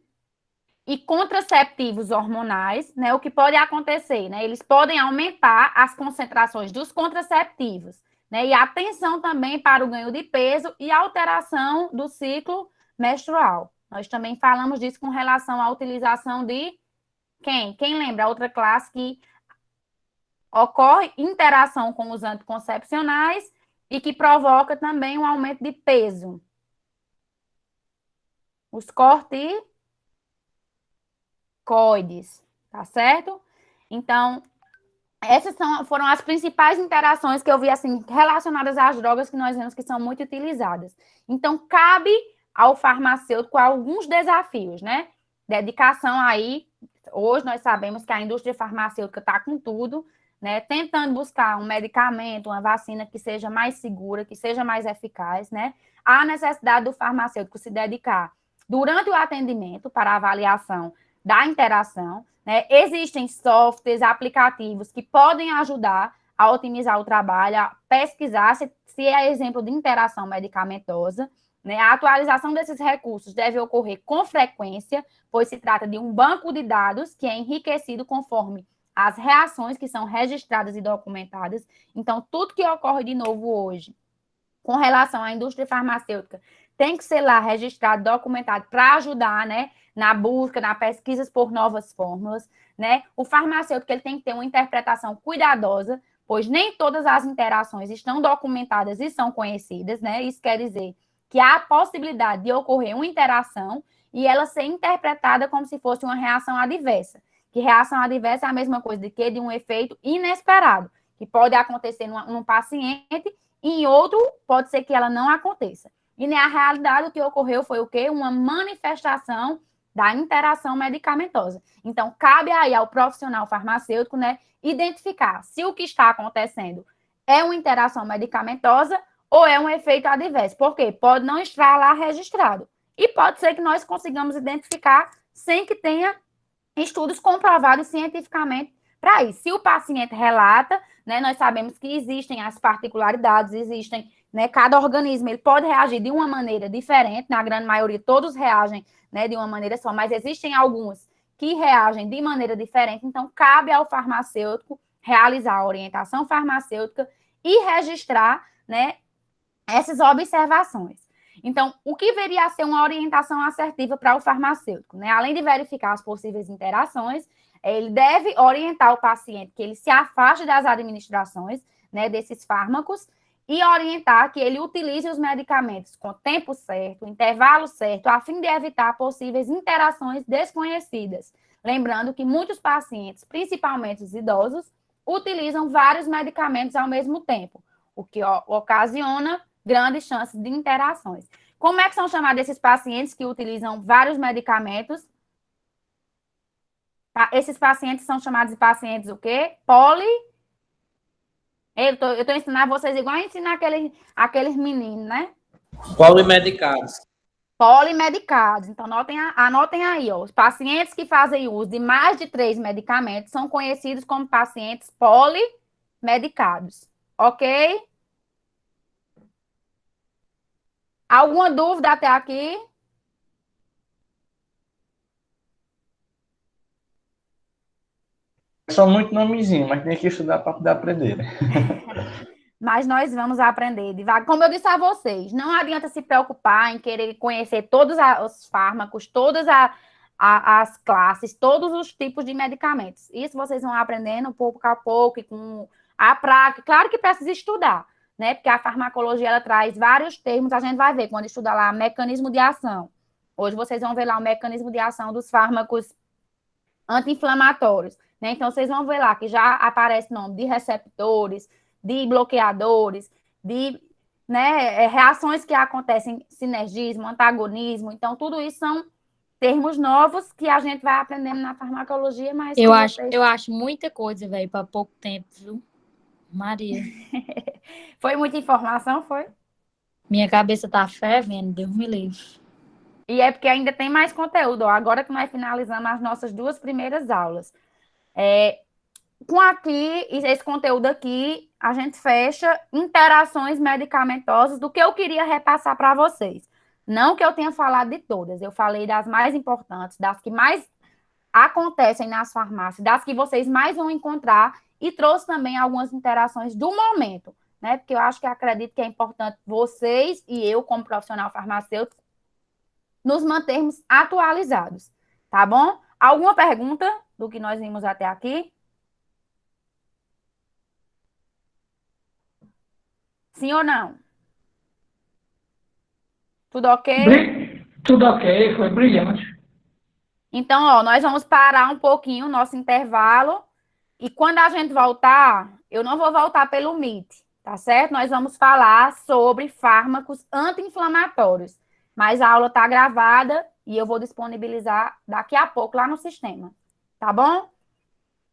e contraceptivos hormonais, né? O que pode acontecer, né? Eles podem aumentar as concentrações dos contraceptivos, né? E atenção também para o ganho de peso e alteração do ciclo menstrual. Nós também falamos disso com relação à utilização de quem? Quem lembra? Outra classe que ocorre interação com os anticoncepcionais e que provoca também um aumento de peso. Os corticoides, tá certo? Então, essas foram as principais interações que eu vi, assim, relacionadas às drogas que nós vemos que são muito utilizadas. Então, cabe ao farmacêutico alguns desafios, né? Dedicação aí, hoje nós sabemos que a indústria farmacêutica está com tudo, né? Tentando buscar um medicamento, uma vacina que seja mais segura, que seja mais eficaz, né? Há necessidade do farmacêutico se dedicar durante o atendimento para a avaliação da interação, né? Existem softwares, aplicativos que podem ajudar a otimizar o trabalho, a pesquisar se é exemplo de interação medicamentosa, né? A atualização desses recursos deve ocorrer com frequência, pois se trata de um banco de dados que é enriquecido conforme as reações que são registradas e documentadas. Então, tudo que ocorre de novo hoje com relação à indústria farmacêutica tem que ser lá registrado, documentado para ajudar, né, na busca, na pesquisa por novas fórmulas, né? O farmacêutico ele tem que ter uma interpretação cuidadosa, pois nem todas as interações estão documentadas e são conhecidas, né? Isso quer dizer que há a possibilidade de ocorrer uma interação e ela ser interpretada como se fosse uma reação adversa. Que reação adversa é a mesma coisa de um efeito inesperado, que pode acontecer num paciente e em outro pode ser que ela não aconteça. E na realidade o que ocorreu foi o quê? Uma manifestação da interação medicamentosa. Então, cabe aí ao profissional farmacêutico, né, identificar se o que está acontecendo é uma interação medicamentosa ou é um efeito adverso. Por quê? Pode não estar lá registrado. E pode ser que nós consigamos identificar sem que tenha estudos comprovados cientificamente para isso. Se o paciente relata, né, nós sabemos que existem as particularidades, existem, né, cada organismo ele pode reagir de uma maneira diferente, na grande maioria todos reagem, né, de uma maneira só, mas existem alguns que reagem de maneira diferente, então cabe ao farmacêutico realizar a orientação farmacêutica e registrar, né, essas observações. Então, o que viria a ser uma orientação assertiva para o farmacêutico, né? Além de verificar as possíveis interações, ele deve orientar o paciente que ele se afaste das administrações, né, desses fármacos e orientar que ele utilize os medicamentos com tempo certo, intervalo certo, a fim de evitar possíveis interações desconhecidas. Lembrando que muitos pacientes, principalmente os idosos, utilizam vários medicamentos ao mesmo tempo, o que ocasiona grandes chances de interações. Como é que são chamados esses pacientes que utilizam vários medicamentos? Esses pacientes são chamados de pacientes o quê? Eu tô ensinando vocês igual a ensinar aqueles meninos, né? Polimedicados. Polimedicados. Então, anotem aí, ó. Os pacientes que fazem uso de mais de 3 medicamentos são conhecidos como pacientes polimedicados. Ok? Alguma dúvida até aqui? Só muito nomezinho, mas tem que estudar para poder aprender, né? Mas nós vamos aprender devagar. Como eu disse a vocês, não adianta se preocupar em querer conhecer todos os fármacos, todas as classes, todos os tipos de medicamentos. Isso vocês vão aprendendo pouco a pouco e com a prática. Claro que precisa estudar, né? Porque a farmacologia ela traz vários termos, a gente vai ver quando estudar lá mecanismo de ação. Hoje vocês vão ver lá o mecanismo de ação dos fármacos anti-inflamatórios. né? Então, vocês vão ver lá que já aparece nome de receptores, de bloqueadores, de, né, reações que acontecem, sinergismo, antagonismo. Então, tudo isso são termos novos que a gente vai aprendendo na farmacologia, mas eu acho muita coisa, velho, para pouco tempo, viu? Maria. Foi muita informação, foi? Minha cabeça tá fervendo, Deus me livre. E é porque ainda tem mais conteúdo, ó. Agora que nós finalizamos as nossas 2 primeiras aulas. Com aqui, esse conteúdo aqui, a gente fecha interações medicamentosas do que eu queria repassar para vocês. Não que eu tenha falado de todas, eu falei das mais importantes, das que mais acontecem nas farmácias, das que vocês mais vão encontrar, e trouxe também algumas interações do momento, né? Porque eu acho que acredito que é importante vocês e eu, como profissional farmacêutico, nos mantermos atualizados, tá bom? Alguma pergunta do que nós vimos até aqui? Sim ou não? Tudo ok? Tudo ok, foi brilhante. Então, ó, nós vamos parar um pouquinho o nosso intervalo e quando a gente voltar, eu não vou voltar pelo Meet, tá certo? Nós vamos falar sobre fármacos anti-inflamatórios, mas a aula tá gravada e eu vou disponibilizar daqui a pouco lá no sistema, tá bom?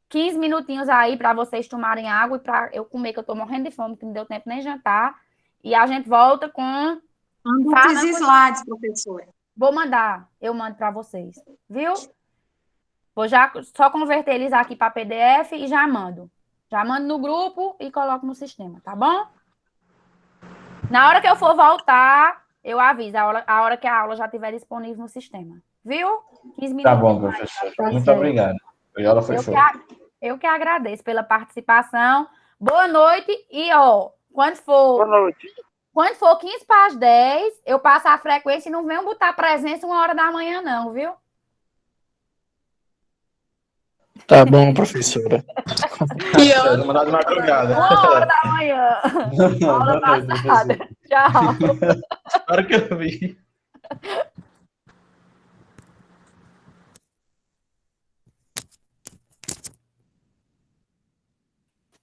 15 minutinhos aí para vocês tomarem água e para eu comer, que eu tô morrendo de fome, que não deu tempo nem jantar. E a gente volta com... Manda esses slides, professora. Vou mandar, eu mando para vocês, viu? Vou já só converter eles aqui para PDF e já mando. Já mando no grupo e coloco no sistema, tá bom? Na hora que eu for voltar, eu aviso, a hora que a aula já estiver disponível no sistema, viu? 15 minutos. Tá bom, professor. Muito obrigado. A aula foi show. Eu que agradeço pela participação. Boa noite e, ó, quando for... Boa noite. Quando for 15 para as 10, eu passo a frequência e não venham botar presença 1h da manhã, não, viu? Tá bom, professora. E eu... Vou mandar de madrugada. 1h da manhã. Aula passada. Tchau. Claro que eu vi.